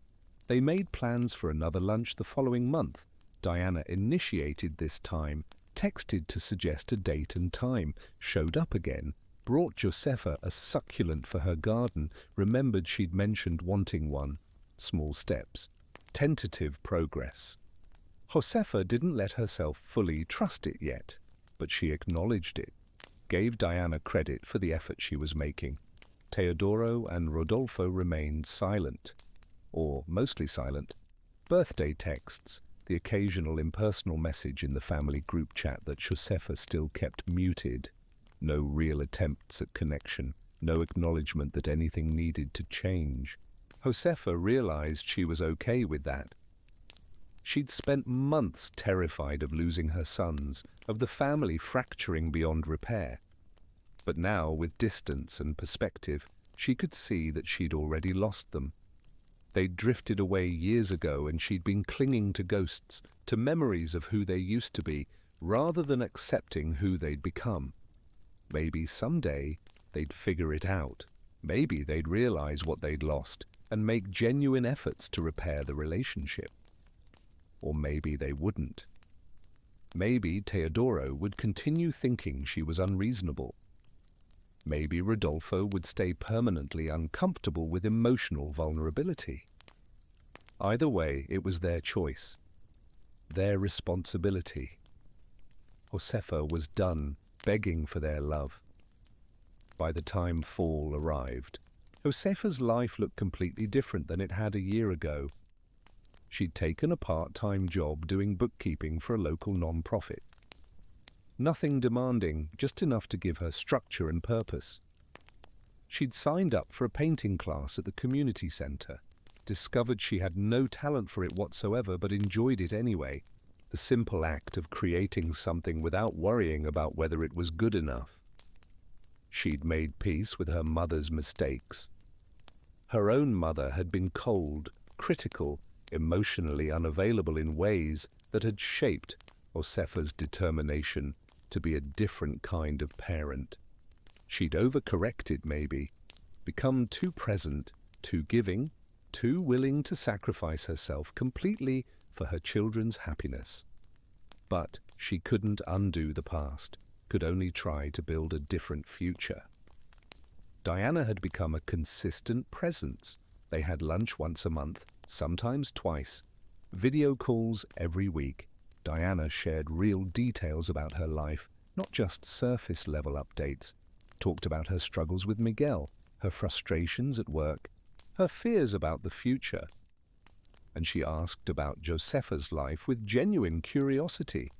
They made plans for another lunch the following month. Diana initiated this time, texted to suggest a date and time, showed up again, brought Josefa a succulent for her garden, remembered she'd mentioned wanting one. Small steps. Tentative progress. Josefa didn't let herself fully trust it yet, but she acknowledged it, gave Diana credit for the effort she was making. Teodoro and Rodolfo remained silent, or mostly silent. Birthday texts, the occasional impersonal message in the family group chat that Josefa still kept muted. No real attempts at connection, no acknowledgement that anything needed to change. Josefa realized she was okay with that. She'd spent months terrified of losing her sons, of the family fracturing beyond repair. But now, with distance and perspective, she could see that she'd already lost them. They'd drifted away years ago, and she'd been clinging to ghosts, to memories of who they used to be, rather than accepting who they'd become. Maybe someday they'd figure it out. Maybe they'd realize what they'd lost and make genuine efforts to repair the relationship. Or maybe they wouldn't. Maybe Teodoro would continue thinking she was unreasonable. Maybe Rodolfo would stay permanently uncomfortable with emotional vulnerability. Either way, it was their choice, their responsibility. Josefa was done begging for their love. By the time fall arrived, Josefa's life looked completely different than it had a year ago. She'd taken a part-time job doing bookkeeping for a local non-profit. Nothing demanding, just enough to give her structure and purpose. She'd signed up for a painting class at the community center, discovered she had no talent for it whatsoever but enjoyed it anyway, the simple act of creating something without worrying about whether it was good enough. She'd made peace with her mother's mistakes. Her own mother had been cold, critical, emotionally unavailable in ways that had shaped Josefa's determination to be a different kind of parent. She'd overcorrected maybe, become too present, too giving, too willing to sacrifice herself completely for her children's happiness. But she couldn't undo the past, could only try to build a different future. Diana had become a consistent presence. They had lunch once a month, sometimes twice, video calls every week. Diana shared real details about her life, not just surface-level updates. Talked about her struggles with Miguel, her frustrations at work, her fears about the future. And she asked about Josefa's life with genuine curiosity.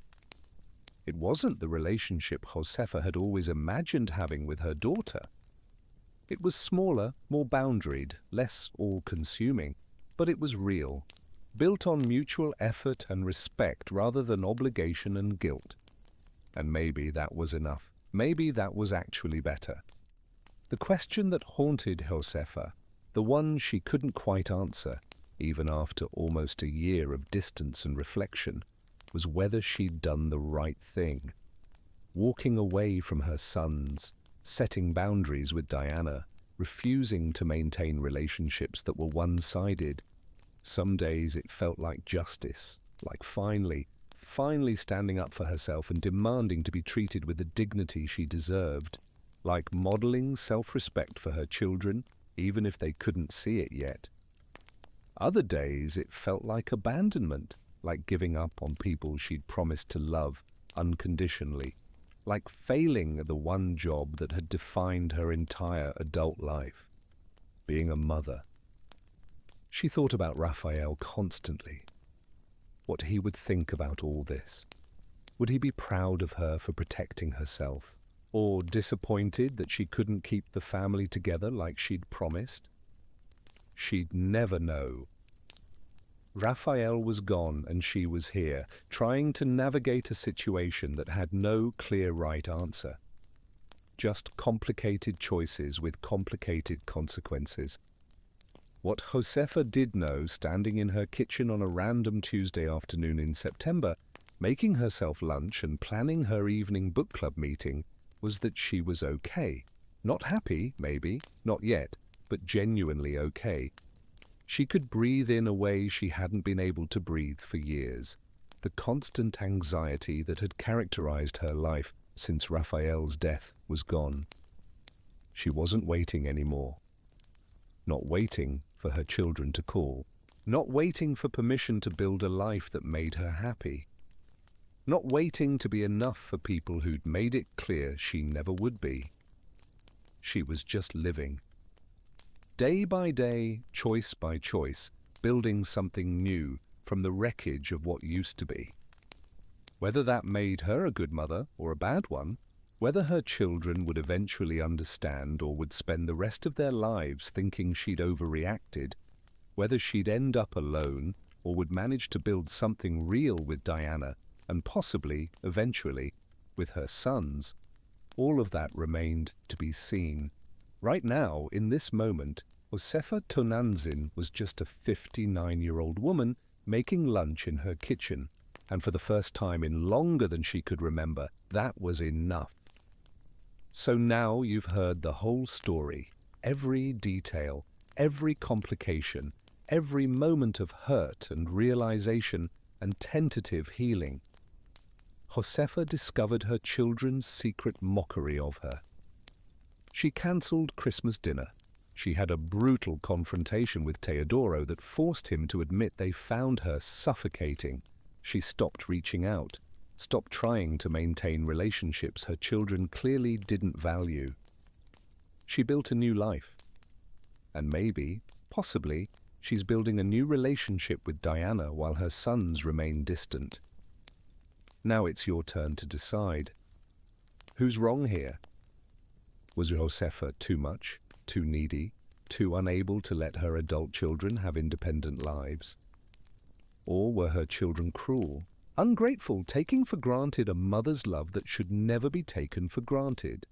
It wasn't the relationship Josefa had always imagined having with her daughter. It was smaller, more boundaried, less all-consuming, but it was real, built on mutual effort and respect rather than obligation and guilt. And maybe that was enough. Maybe that was actually better. The question that haunted Josefa, the one she couldn't quite answer, even after almost a year of distance and reflection, was whether she'd done the right thing. Walking away from her sons, setting boundaries with Diana, refusing to maintain relationships that were one-sided. Some days it felt like justice, like finally finally standing up for herself and demanding to be treated with the dignity she deserved, like modeling self-respect for her children, even if they couldn't see it yet. Other days it felt like abandonment, like giving up on people she'd promised to love unconditionally, like failing at the one job that had defined her entire adult life, being a mother. She thought about Raphael constantly, what he would think about all this. Would he be proud of her for protecting herself, or disappointed that she couldn't keep the family together like she'd promised? She'd never know. Raphael was gone and she was here, trying to navigate a situation that had no clear right answer. Just complicated choices with complicated consequences. What Josefa did know, standing in her kitchen on a random Tuesday afternoon in September, making herself lunch and planning her evening book club meeting, was that she was okay. Not happy, maybe, not yet, but genuinely okay. She could breathe in a way she hadn't been able to breathe for years. The constant anxiety that had characterized her life since Raphael's death was gone. She wasn't waiting anymore. Not waiting for her children to call. Not waiting for permission to build a life that made her happy. Not waiting to be enough for people who'd made it clear she never would be. She was just living. Day by day, choice by choice, building something new from the wreckage of what used to be. Whether that made her a good mother or a bad one, whether her children would eventually understand or would spend the rest of their lives thinking she'd overreacted, whether she'd end up alone or would manage to build something real with Diana and possibly, eventually, with her sons, all of that remained to be seen. Right now, in this moment, Josefa Tonantzin was just a 59-year-old woman making lunch in her kitchen, and for the first time in longer than she could remember, that was enough. So now you've heard the whole story, every detail, every complication, every moment of hurt and realization and tentative healing. Josefa discovered her children's secret mockery of her. She cancelled Christmas dinner. She had a brutal confrontation with Teodoro that forced him to admit they found her suffocating. She stopped reaching out, stopped trying to maintain relationships her children clearly didn't value. She built a new life. And maybe, possibly, she's building a new relationship with Diana while her sons remain distant. Now it's your turn to decide. Who's wrong here? Was Josefa too much, too needy, too unable to let her adult children have independent lives? Or were her children cruel, ungrateful, taking for granted a mother's love that should never be taken for granted?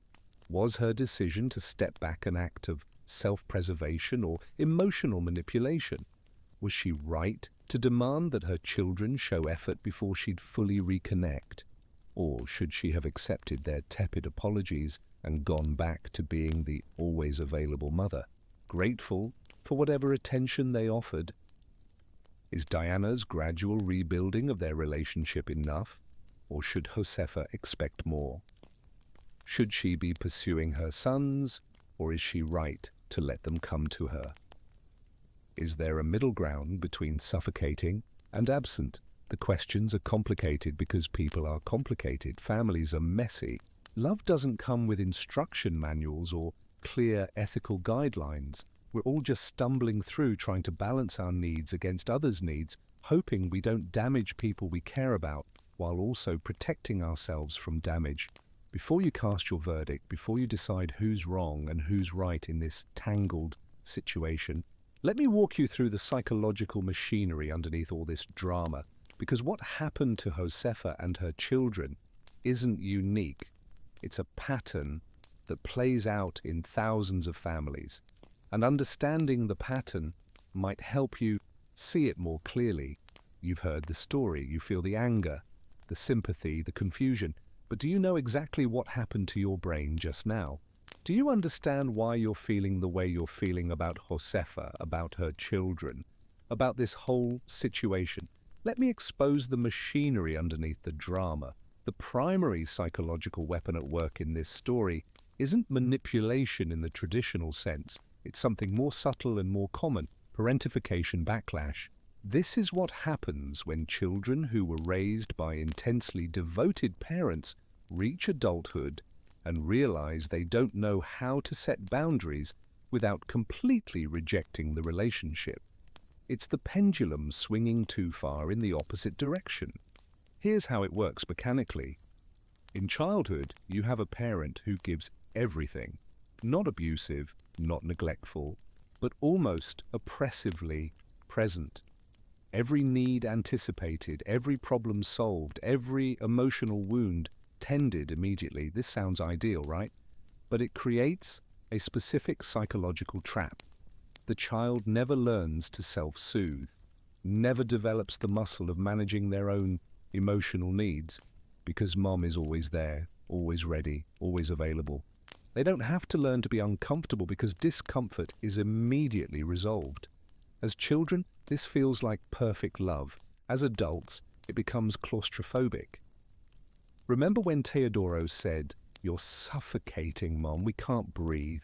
Was her decision to step back an act of self-preservation or emotional manipulation? Was she right to demand that her children show effort before she'd fully reconnect? Or should she have accepted their tepid apologies and gone back to being the always available mother, grateful for whatever attention they offered? Is Diana's gradual rebuilding of their relationship enough, or should Josefa expect more? Should she be pursuing her sons, or is she right to let them come to her? Is there a middle ground between suffocating and absent? The questions are complicated because people are complicated, families are messy. Love doesn't come with instruction manuals or clear ethical guidelines. We're all just stumbling through trying to balance our needs against others' needs, hoping we don't damage people we care about, while also protecting ourselves from damage. Before you cast your verdict, before you decide who's wrong and who's right in this tangled situation, let me walk you through the psychological machinery underneath all this drama, because what happened to Josefa and her children isn't unique. It's a pattern that plays out in thousands of families. And understanding the pattern might help you see it more clearly. You've heard the story, you feel the anger, the sympathy, the confusion, but do you know exactly what happened to your brain just now? Do you understand why you're feeling the way you're feeling about Josefa, about her children, about this whole situation? Let me expose the machinery underneath the drama. The primary psychological weapon at work in this story isn't manipulation in the traditional sense. It's something more subtle and more common: parentification backlash. This is what happens when children who were raised by intensely devoted parents reach adulthood and realize they don't know how to set boundaries without completely rejecting the relationship. It's the pendulum swinging too far in the opposite direction. Here's how it works mechanically. In childhood, you have a parent who gives everything. Not abusive, not neglectful, but almost oppressively present. Every need anticipated, every problem solved, every emotional wound tended immediately. This sounds ideal, right? But it creates a specific psychological trap. The child never learns to self-soothe, never develops the muscle of managing their own emotional needs, because mom is always there, always ready, always available. They don't have to learn to be uncomfortable because discomfort is immediately resolved. As children, this feels like perfect love. As adults, it becomes claustrophobic. Remember when Teodoro said, "You're suffocating, Mom, we can't breathe"?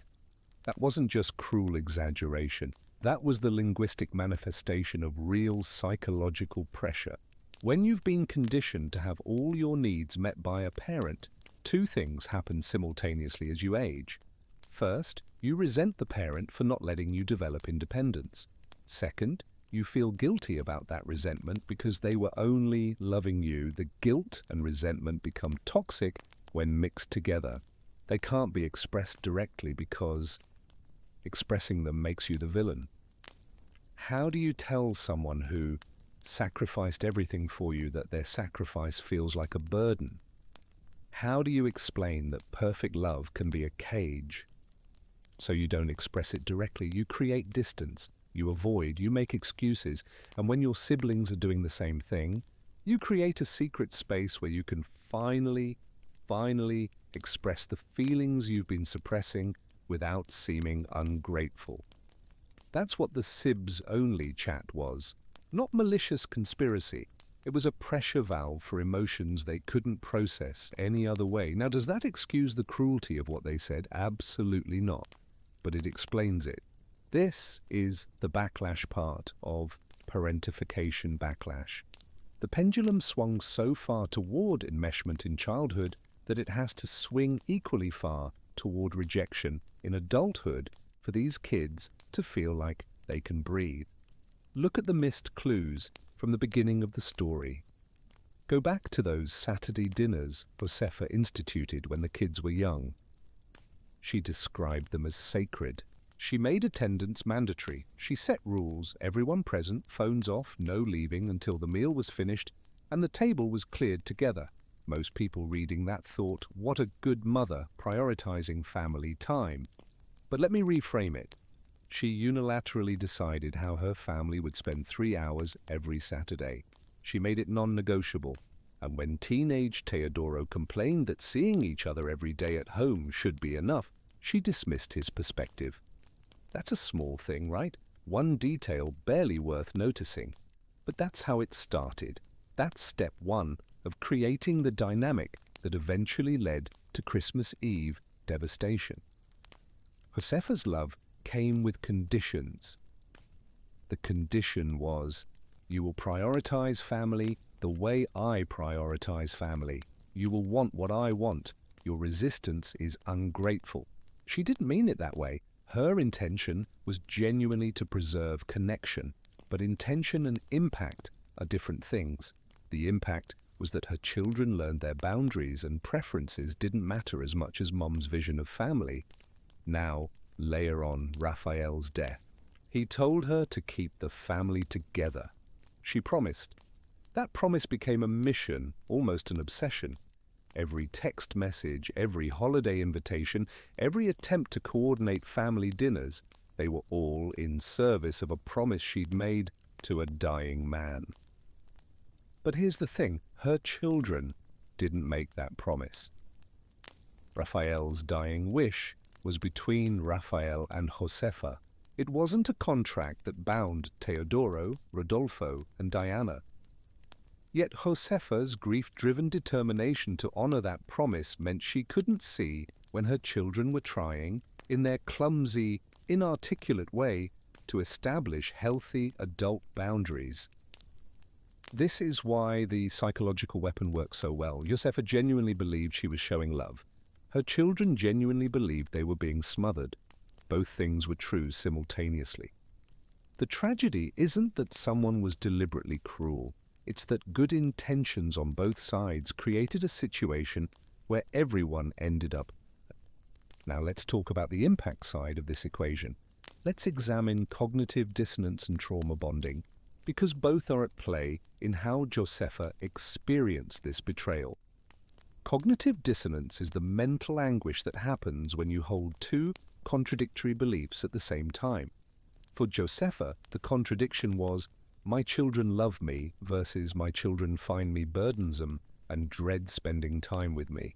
That wasn't just cruel exaggeration. That was the linguistic manifestation of real psychological pressure. When you've been conditioned to have all your needs met by a parent, two things happen simultaneously as you age. First, you resent the parent for not letting you develop independence. Second, you feel guilty about that resentment because they were only loving you. The guilt and resentment become toxic when mixed together. They can't be expressed directly because expressing them makes you the villain. How do you tell someone who sacrificed everything for you that their sacrifice feels like a burden? How do you explain that perfect love can be a cage? So you don't express it directly. You create distance. You avoid, you make excuses, and when your siblings are doing the same thing, you create a secret space where you can finally express the feelings you've been suppressing without seeming ungrateful. That's what the Sibs only chat was. Not malicious conspiracy. It was a pressure valve for emotions they couldn't process any other way. Now, does that excuse the cruelty of what they said? Absolutely not. But it explains it. This is the backlash part of parentification backlash. The pendulum swung so far toward enmeshment in childhood that it has to swing equally far toward rejection in adulthood for these kids to feel like they can breathe. Look at the missed clues from the beginning of the story. Go back to those Saturday dinners Josefa instituted when the kids were young. She described them as sacred. She made attendance mandatory. She set rules, everyone present, phones off, no leaving until the meal was finished and the table was cleared together. Most people reading that thought, what a good mother, prioritizing family time. But let me reframe it. She unilaterally decided how her family would spend 3 hours every Saturday. She made it non-negotiable. And when teenage Teodoro complained that seeing each other every day at home should be enough, she dismissed his perspective. That's a small thing, right? One detail barely worth noticing. But that's how it started. That's step one of creating the dynamic that eventually led to Christmas Eve devastation. Josefa's love came with conditions. The condition was, you will prioritize family the way I prioritize family. You will want what I want. Your resistance is ungrateful. She didn't mean it that way. Her intention was genuinely to preserve connection, but intention and impact are different things. The impact was that her children learned their boundaries and preferences didn't matter as much as Mom's vision of family. Now, layer on Raphael's death. He told her to keep the family together. She promised. That promise became a mission, almost an obsession. Every text message, every holiday invitation, every attempt to coordinate family dinners, they were all in service of a promise she'd made to a dying man. But here's the thing, her children didn't make that promise. Raphael's dying wish was between Raphael and Josefa. It wasn't a contract that bound Teodoro, Rodolfo, and Diana. Yet Josefa's grief-driven determination to honor that promise meant she couldn't see when her children were trying, in their clumsy, inarticulate way, to establish healthy adult boundaries. This is why the psychological weapon works so well. Josefa genuinely believed she was showing love. Her children genuinely believed they were being smothered. Both things were true simultaneously. The tragedy isn't that someone was deliberately cruel. It's that good intentions on both sides created a situation where everyone ended up. Now let's talk about the impact side of this equation. Let's examine cognitive dissonance and trauma bonding, because both are at play in how Josefa experienced this betrayal. Cognitive dissonance is the mental anguish that happens when you hold two contradictory beliefs at the same time. For Josefa, the contradiction was, my children love me versus my children find me burdensome and dread spending time with me.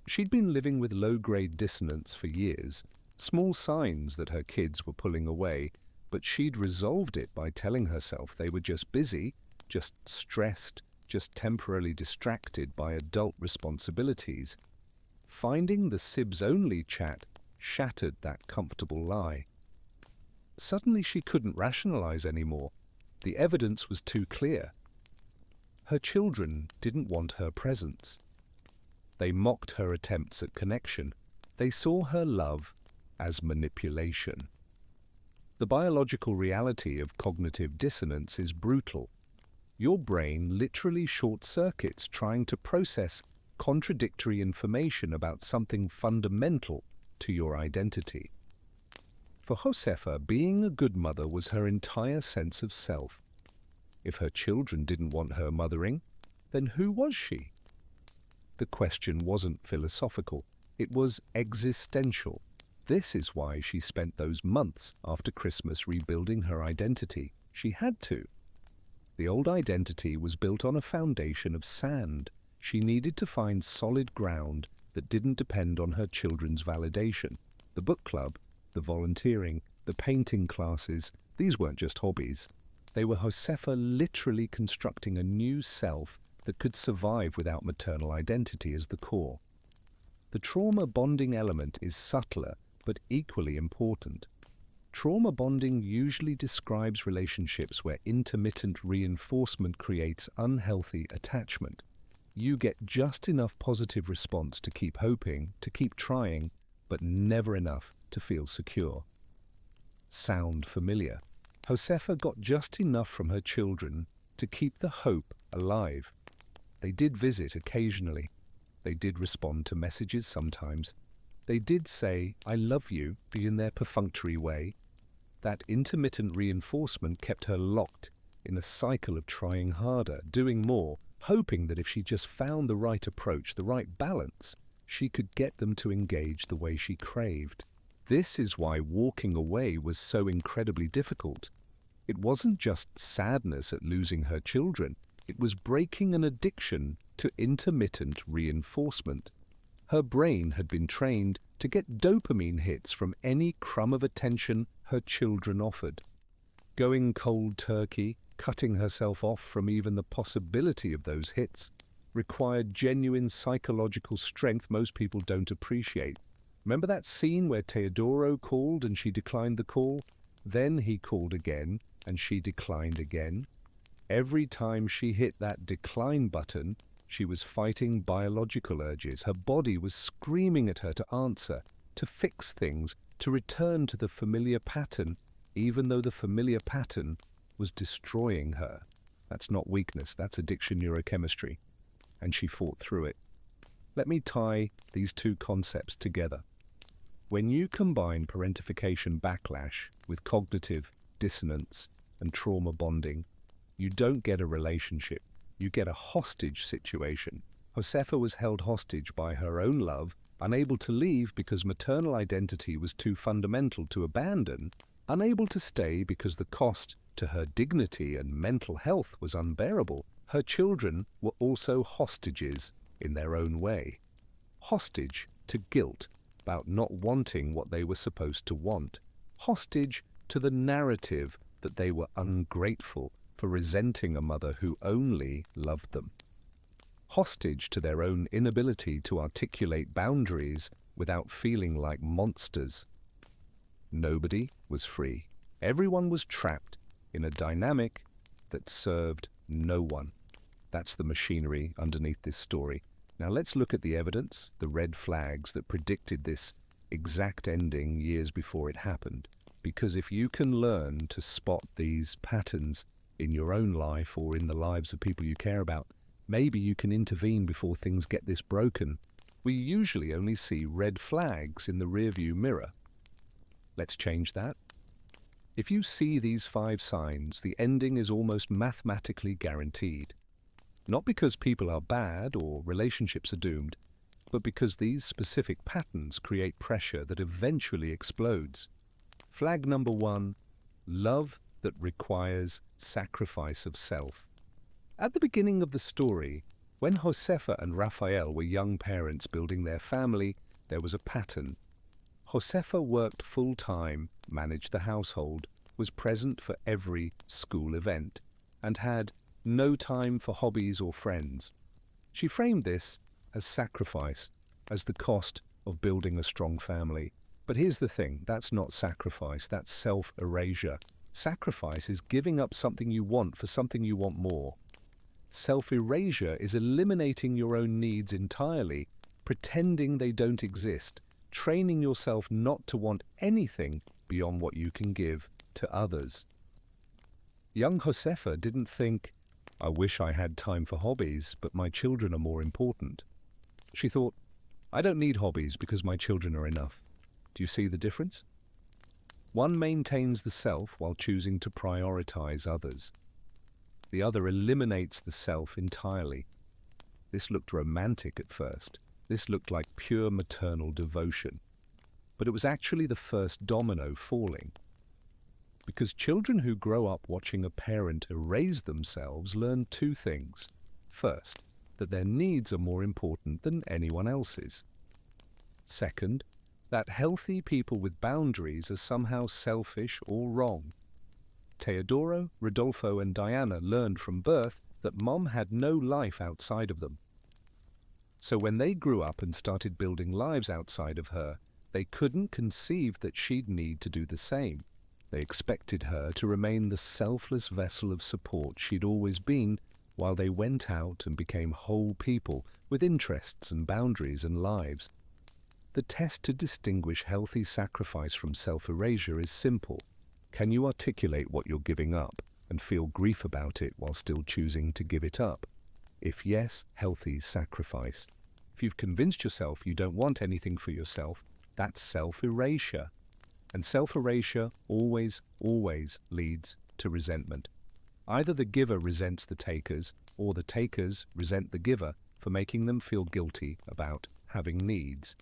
She'd been living with low-grade dissonance for years, small signs that her kids were pulling away, but she'd resolved it by telling herself they were just busy, just stressed, just temporarily distracted by adult responsibilities. Finding the Sibs-only chat shattered that comfortable lie. Suddenly she couldn't rationalize anymore. The evidence was too clear. Her children didn't want her presence. They mocked her attempts at connection. They saw her love as manipulation. The biological reality of cognitive dissonance is brutal. Your brain literally short-circuits trying to process contradictory information about something fundamental to your identity. For Josefa, being a good mother was her entire sense of self. If her children didn't want her mothering, then who was she? The question wasn't philosophical, it was existential. This is why she spent those months after Christmas rebuilding her identity. She had to. The old identity was built on a foundation of sand. She needed to find solid ground that didn't depend on her children's validation. The book club, the volunteering, the painting classes, these weren't just hobbies. They were Josefa literally constructing a new self that could survive without maternal identity as the core. The trauma bonding element is subtler, but equally important. Trauma bonding usually describes relationships where intermittent reinforcement creates unhealthy attachment. You get just enough positive response to keep hoping, to keep trying, but never enough to feel secure. Sound familiar? Josefa got just enough from her children to keep the hope alive. They did visit occasionally. They did respond to messages sometimes. They did say, I love you, in their perfunctory way. That intermittent reinforcement kept her locked in a cycle of trying harder, doing more, hoping that if she just found the right approach, the right balance, she could get them to engage the way she craved. This is why walking away was so incredibly difficult. It wasn't just sadness at losing her children. It was breaking an addiction to intermittent reinforcement. Her brain had been trained to get dopamine hits from any crumb of attention her children offered. Going cold turkey, cutting herself off from even the possibility of those hits, required genuine psychological strength most people don't appreciate. Remember that scene where Teodoro called and she declined the call? Then he called again and she declined again. Every time she hit that decline button, she was fighting biological urges. Her body was screaming at her to answer, to fix things, to return to the familiar pattern, even though the familiar pattern was destroying her. That's not weakness, that's addiction neurochemistry. And she fought through it. Let me tie these two concepts together. When you combine parentification backlash with cognitive dissonance and trauma bonding, you don't get a relationship, you get a hostage situation. Josefa was held hostage by her own love, unable to leave because maternal identity was too fundamental to abandon, unable to stay because the cost to her dignity and mental health was unbearable. Her children were also hostages in their own way. Hostage to guilt about not wanting what they were supposed to want. Hostage to the narrative that they were ungrateful for resenting a mother who only loved them, hostage to their own inability to articulate boundaries without feeling like monsters. Nobody was free. Everyone was trapped in a dynamic that served no one. That's the machinery underneath this story. Now let's look at the evidence, the red flags that predicted this exact ending years before it happened. Because if you can learn to spot these patterns in your own life or in the lives of people you care about, maybe you can intervene before things get this broken. We usually only see red flags in the rearview mirror. Let's change that. If you see these 5 signs, the ending is almost mathematically guaranteed. Not because people are bad or relationships are doomed, but because these specific patterns create pressure that eventually explodes. Flag number 1, love that requires sacrifice of self. At the beginning of the story, when Josefa and Rafael were young parents building their family, there was a pattern. Josefa worked full-time, managed the household, was present for every school event, and had no time for hobbies or friends. She framed this as sacrifice, as the cost of building a strong family. But here's the thing, that's not sacrifice, that's self-erasure. Sacrifice is giving up something you want for something you want more. Self-erasure is eliminating your own needs entirely, pretending they don't exist, training yourself not to want anything beyond what you can give to others. Young Josefa didn't think, I wish I had time for hobbies, but my children are more important. She thought, I don't need hobbies because my children are enough. Do you see the difference? One maintains the self while choosing to prioritize others. The other eliminates the self entirely. This looked romantic at first. This looked like pure maternal devotion. But it was actually the first domino falling. Because children who grow up watching a parent erase themselves learn 2 things. First, that their needs are more important than anyone else's. Second, that healthy people with boundaries are somehow selfish or wrong. Teodoro, Rodolfo, and Diana learned from birth that Mom had no life outside of them. So when they grew up and started building lives outside of her, they couldn't conceive that she'd need to do the same. They expected her to remain the selfless vessel of support she'd always been, while they went out and became whole people with interests and boundaries and lives. The test to distinguish healthy sacrifice from self-erasure is simple. Can you articulate what you're giving up and feel grief about it while still choosing to give it up? If yes, healthy sacrifice. If you've convinced yourself you don't want anything for yourself, that's self-erasure. And self-erasure always leads to resentment. Either the giver resents the takers, or the takers resent the giver for making them feel guilty about having needs.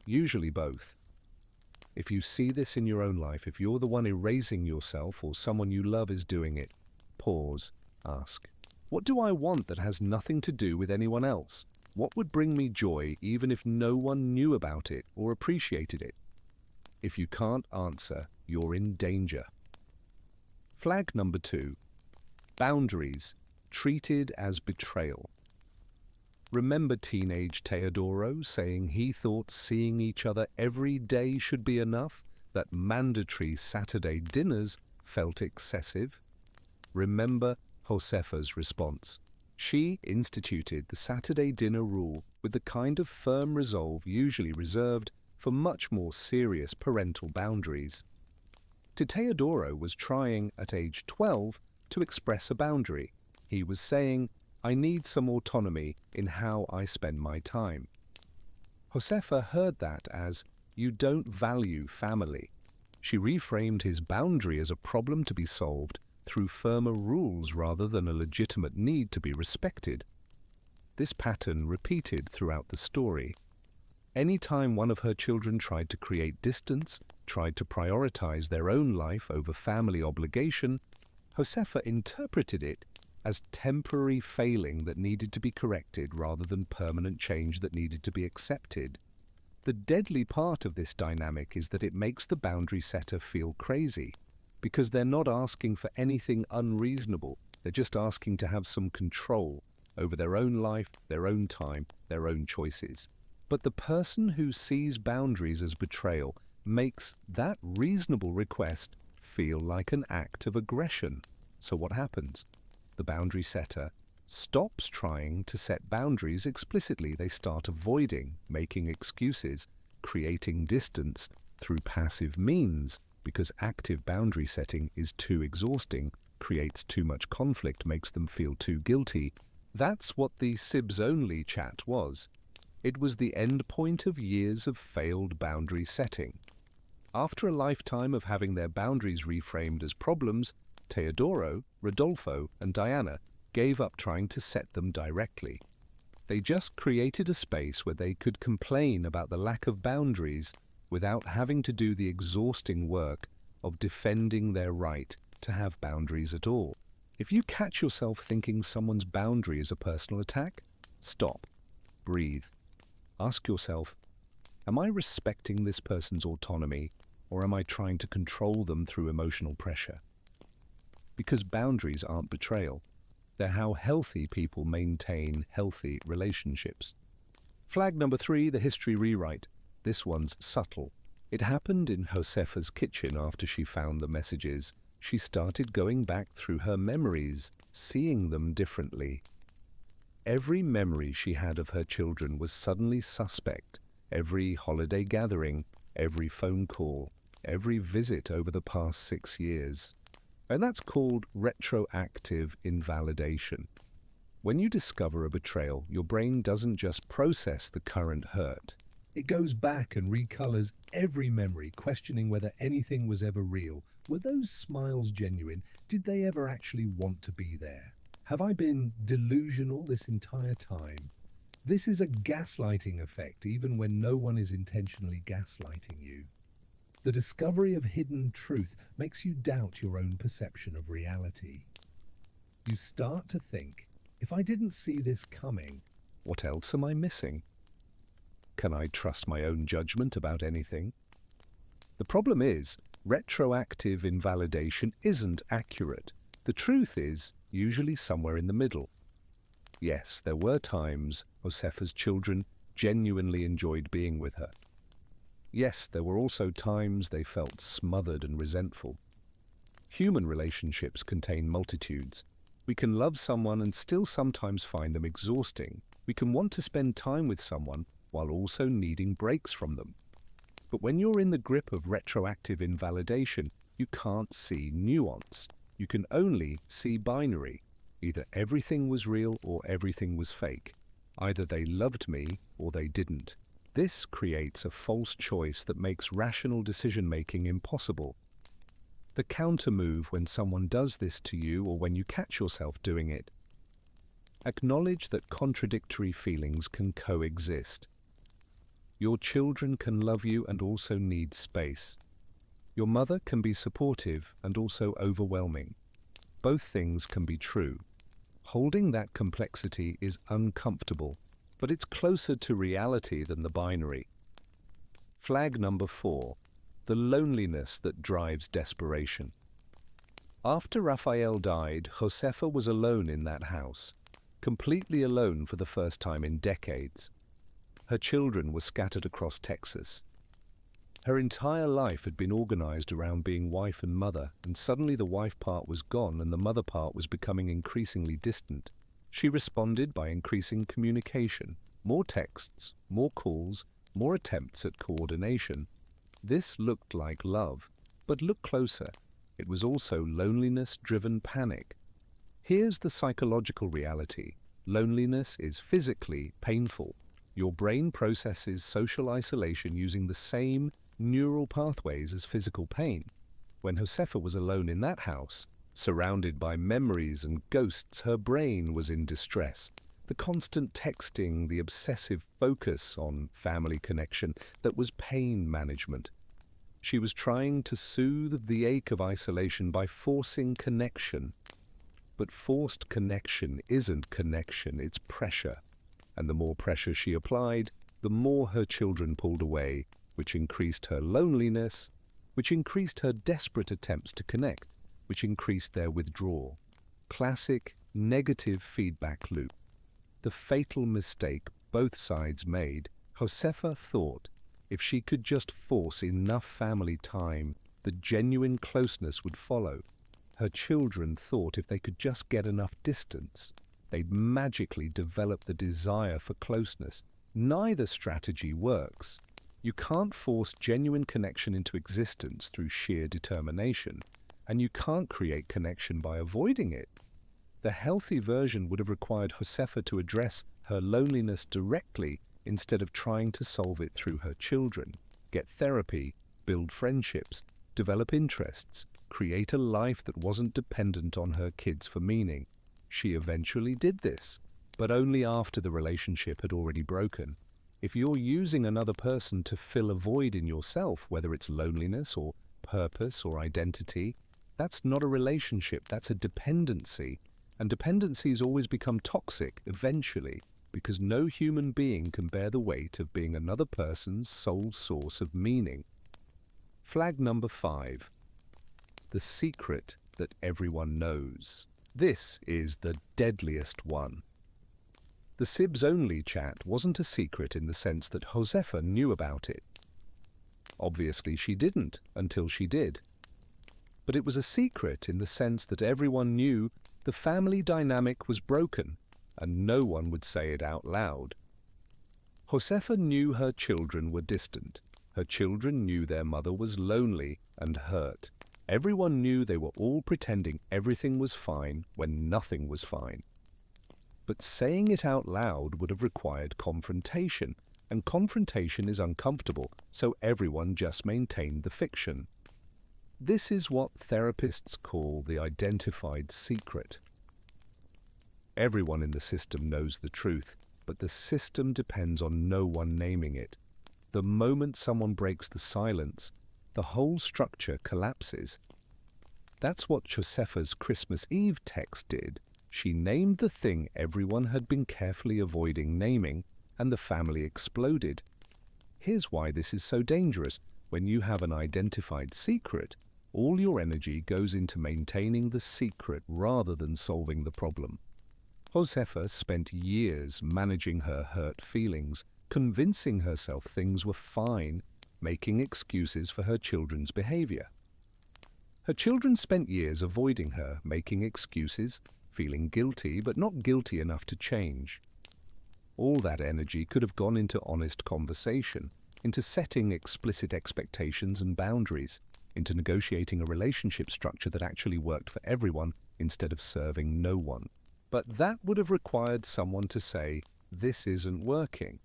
Usually both. If you see this in your own life, if you're the one erasing yourself or someone you love is doing it, pause, ask, what do I want that has nothing to do with anyone else? What would bring me joy even if no one knew about it or appreciated it? If you can't answer, you're in danger. Flag number 2, boundaries treated as betrayal. Remember teenage Teodoro saying he thought seeing each other every day should be enough, that mandatory Saturday dinners felt excessive? Remember Josefa's response. She instituted the Saturday dinner rule with the kind of firm resolve usually reserved for much more serious parental boundaries. Teodoro was trying, at age 12, to express a boundary. He was saying, I need some autonomy in how I spend my time. Josefa heard that as, you don't value family. She reframed his boundary as a problem to be solved through firmer rules rather than a legitimate need to be respected. This pattern repeated throughout the story. Any time one of her children tried to create distance, tried to prioritize their own life over family obligation, Josefa interpreted it as temporary failing that needed to be corrected rather than permanent change that needed to be accepted. The deadly part of this dynamic is that it makes the boundary setter feel crazy. because they're not asking for anything unreasonable. They're just asking to have some control over their own life, their own time, their own choices. But the person who sees boundaries as betrayal makes that reasonable request feel like an act of aggression. So what happens? The boundary setter stops trying to set boundaries explicitly. They start avoiding, making excuses, creating distance through passive means, because active boundary setting is too exhausting, creates too much conflict, makes them feel too guilty. That's what the Sibs-only chat was. It was the end point of years of failed boundary setting. After a lifetime of having their boundaries reframed as problems, Teodoro, Rodolfo, and Diana gave up trying to set them directly. They just created a space where they could complain about the lack of boundaries without having to do the exhausting work of defending their right to have boundaries at all. If you catch yourself thinking someone's boundary is a personal attack, stop, breathe. Ask yourself, am I respecting this person's autonomy, or am I trying to control them through emotional pressure? Because boundaries aren't betrayal. They're how healthy people maintain healthy relationships. Flag number 3, the history rewrite. This one's subtle. It happened in Josefa's kitchen after she found the messages. She started going back through her memories, seeing them differently. Every memory she had of her children was suddenly suspect. Every holiday gathering, every phone call, every visit over the past 6 years. And that's called retroactive invalidation. When you discover a betrayal, your brain doesn't just process the current hurt. It goes back and recolors every memory, questioning whether anything was ever real. Were those smiles genuine? Did they ever actually want to be there? Have I been delusional this entire time? This is a gaslighting effect, even when no one is intentionally gaslighting you. The discovery of hidden truth makes you doubt your own perception of reality. You start to think, if I didn't see this coming, what else am I missing? Can I trust my own judgment about anything? The problem is, retroactive invalidation isn't accurate. The truth is usually somewhere in the middle. Yes, there were times Josefa's children genuinely enjoyed being with her. Yes, there were also times they felt smothered and resentful. Human relationships contain multitudes. We can love someone and still sometimes find them exhausting. We can want to spend time with someone while also needing breaks from them. But when you're in the grip of retroactive invalidation, you can't see nuance. You can only see binary. Either everything was real or everything was fake. Either they loved me or they didn't. This creates a false choice that makes rational decision-making impossible. The counter-move when someone does this to you or when you catch yourself doing it: acknowledge that contradictory feelings can coexist. Your children can love you and also need space. Your mother can be supportive and also overwhelming. Both things can be true. Holding that complexity is uncomfortable, but it's closer to reality than the binary. Flag number 4, the loneliness that drives desperation. After Raphael died, Josefa was alone in that house, completely alone for the first time in decades. Her children were scattered across Texas. Her entire life had been organized around being wife and mother, and suddenly the wife part was gone and the mother part was becoming increasingly distant. She responded by increasing communication, more texts, more calls, more attempts at coordination. This looked like love, but look closer. It was also loneliness-driven panic. Here's the psychological reality. Loneliness is physically painful. Your brain processes social isolation using the same neural pathways as physical pain. When Josefa was alone in that house, surrounded by memories and ghosts, her brain was in distress. The constant texting, the obsessive focus on family connection, that was pain management. She was trying to soothe the ache of isolation by forcing connection. But forced connection isn't connection, it's pressure. And the more pressure she applied, the more her children pulled away, which increased her loneliness which increased her desperate attempts to connect, which increased their withdrawal. Classic negative feedback loop. The fatal mistake both sides made. Josefa thought if she could just force enough family time, the genuine closeness would follow. Her children thought if they could just get enough distance, they'd magically develop the desire for closeness. Neither strategy works. You can't force genuine connection into existence through sheer determination, and you can't create connection by avoiding it. The healthy version would have required Josefa to address her loneliness directly instead of trying to solve it through her children, get therapy, build friendships, develop interests, create a life that wasn't dependent on her kids for meaning. She eventually did this, but only after the relationship had already broken. If you're using another person to fill a void in yourself, whether it's loneliness or purpose or identity, that's not a relationship, that's a dependency. And dependencies always become toxic eventually, because no human being can bear the weight of being another person's sole source of meaning. Flag number 5. The secret that everyone knows. This is the deadliest one. The Sibs-only chat wasn't a secret in the sense that Josefa knew about it. Obviously she didn't until she did. But it was a secret in the sense that everyone knew the family dynamic was broken, and no one would say it out loud. Josefa knew her children were distant. Her children knew their mother was lonely and hurt. Everyone knew they were all pretending everything was fine when nothing was fine. But saying it out loud would have required confrontation, and confrontation is uncomfortable, so everyone just maintained the fiction. This is what therapists call the identified secret. Everyone in the system knows the truth, but the system depends on no one naming it. The moment someone breaks the silence, the whole structure collapses. That's what Josefa's Christmas Eve text did. She named the thing everyone had been carefully avoiding naming, and the family exploded. Here's why this is so dangerous. When you have an identified secret, all your energy goes into maintaining the secret rather than solving the problem. Josefa spent years managing her hurt feelings, convincing herself things were fine, making excuses for her children's behavior. Her children spent years avoiding her, making excuses, feeling guilty, but not guilty enough to change. All that energy could have gone into honest conversation, into setting explicit expectations and boundaries, into negotiating a relationship structure that actually worked for everyone instead of serving no one. But that would have required someone to say, "This isn't working."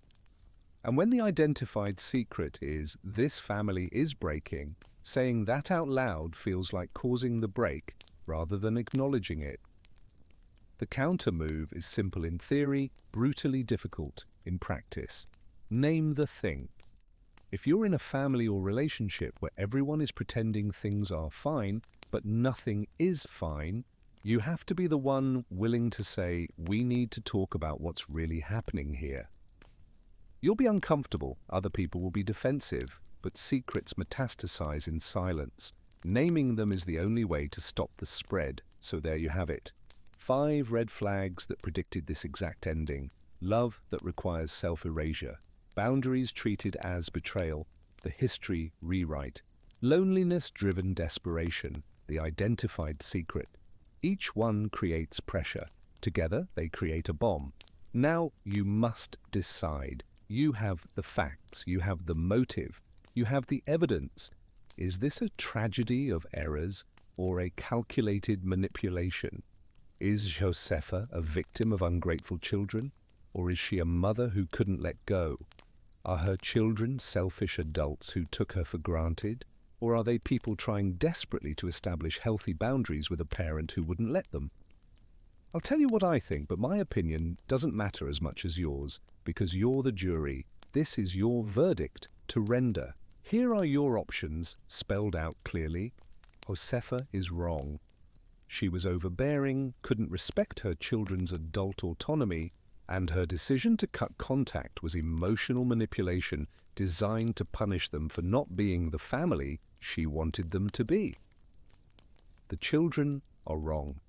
And when the identified secret is, "This family is breaking," saying that out loud feels like causing the break rather than acknowledging it. The counter move is simple in theory, brutally difficult in practice. Name the thing. If you're in a family or relationship where everyone is pretending things are fine, but nothing is fine, you have to be the one willing to say, "We need to talk about what's really happening here." You'll be uncomfortable, other people will be defensive, but secrets metastasize in silence. Naming them is the only way to stop the spread, so there you have it. 5 red flags that predicted this exact ending. Love that requires self-erasure. Boundaries treated as betrayal, the history rewrite. Loneliness-driven desperation, the identified secret. Each one creates pressure. Together, they create a bomb. Now you must decide. You have the facts, you have the motive, you have the evidence. Is this a tragedy of errors or a calculated manipulation? Is Josefa a victim of ungrateful children, or is she a mother who couldn't let go? Are her children selfish adults who took her for granted, or are they people trying desperately to establish healthy boundaries with a parent who wouldn't let them? I'll tell you what I think, but my opinion doesn't matter as much as yours, because you're the jury. This is your verdict to render. Here are your options, spelled out clearly. Josefa is wrong. She was overbearing, couldn't respect her children's adult autonomy, and her decision to cut contact was emotional manipulation designed to punish them for not being the family she wanted them to be. The children are wrong.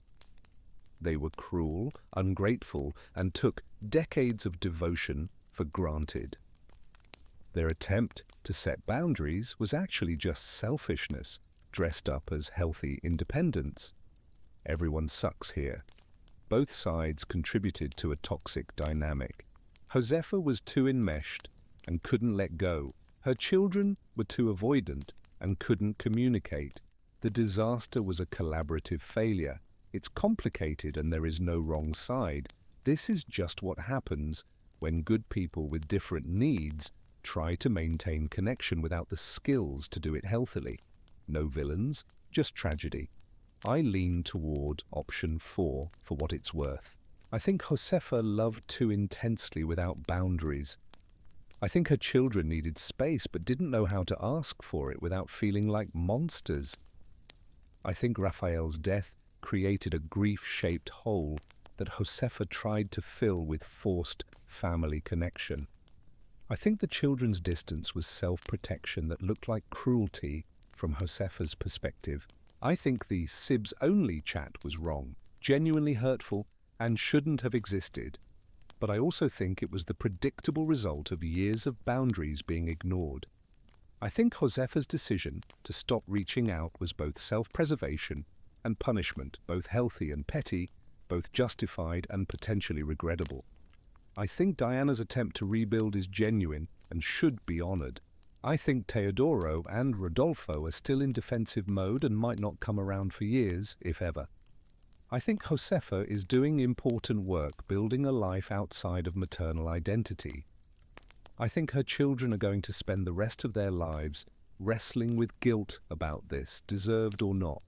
They were cruel, ungrateful, and took decades of devotion for granted. Their attempt to set boundaries was actually just selfishness, dressed up as healthy independence. Everyone sucks here. Both sides contributed to a toxic dynamic. Josefa was too enmeshed and couldn't let go. Her children were too avoidant and couldn't communicate. The disaster was a collaborative failure. It's complicated and there is no wrong side. This is just what happens when good people with different needs try to maintain connection without the skills to do it healthily. No villains, just tragedy. I lean toward option 4 for what it's worth. I think Josefa loved too intensely without boundaries. I think her children needed space but didn't know how to ask for it without feeling like monsters. I think Raphael's death created a grief-shaped hole that Josefa tried to fill with forced family connection. I think the children's distance was self-protection that looked like cruelty from Josefa's perspective. I think the Sibs-only chat was wrong, genuinely hurtful, and shouldn't have existed. But I also think it was the predictable result of years of boundaries being ignored. I think Josefa's decision to stop reaching out was both self-preservation and punishment, both healthy and petty, both justified and potentially regrettable. I think Diana's attempt to rebuild is genuine and should be honored. I think Teodoro and Rodolfo are still in defensive mode and might not come around for years, if ever. I think Josefa is doing important work building a life outside of maternal identity. I think her children are going to spend the rest of their lives wrestling with guilt about this, deserved or not.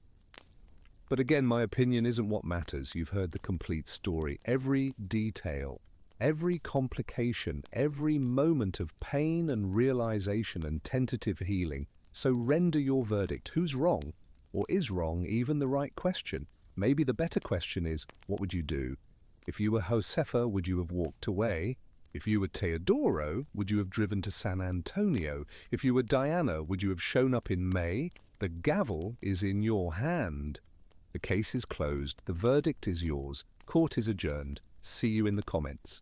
But again, my opinion isn't what matters. You've heard the complete story. Every detail, every complication, every moment of pain and realization and tentative healing. So render your verdict. Who's wrong? Or is wrong even the right question? Maybe the better question is, what would you do? If you were Josefa, would you have walked away? If you were Teodoro, would you have driven to San Antonio? If you were Diana, would you have shown up in May? The gavel is in your hand. The case is closed. The verdict is yours. Court is adjourned. See you in the comments.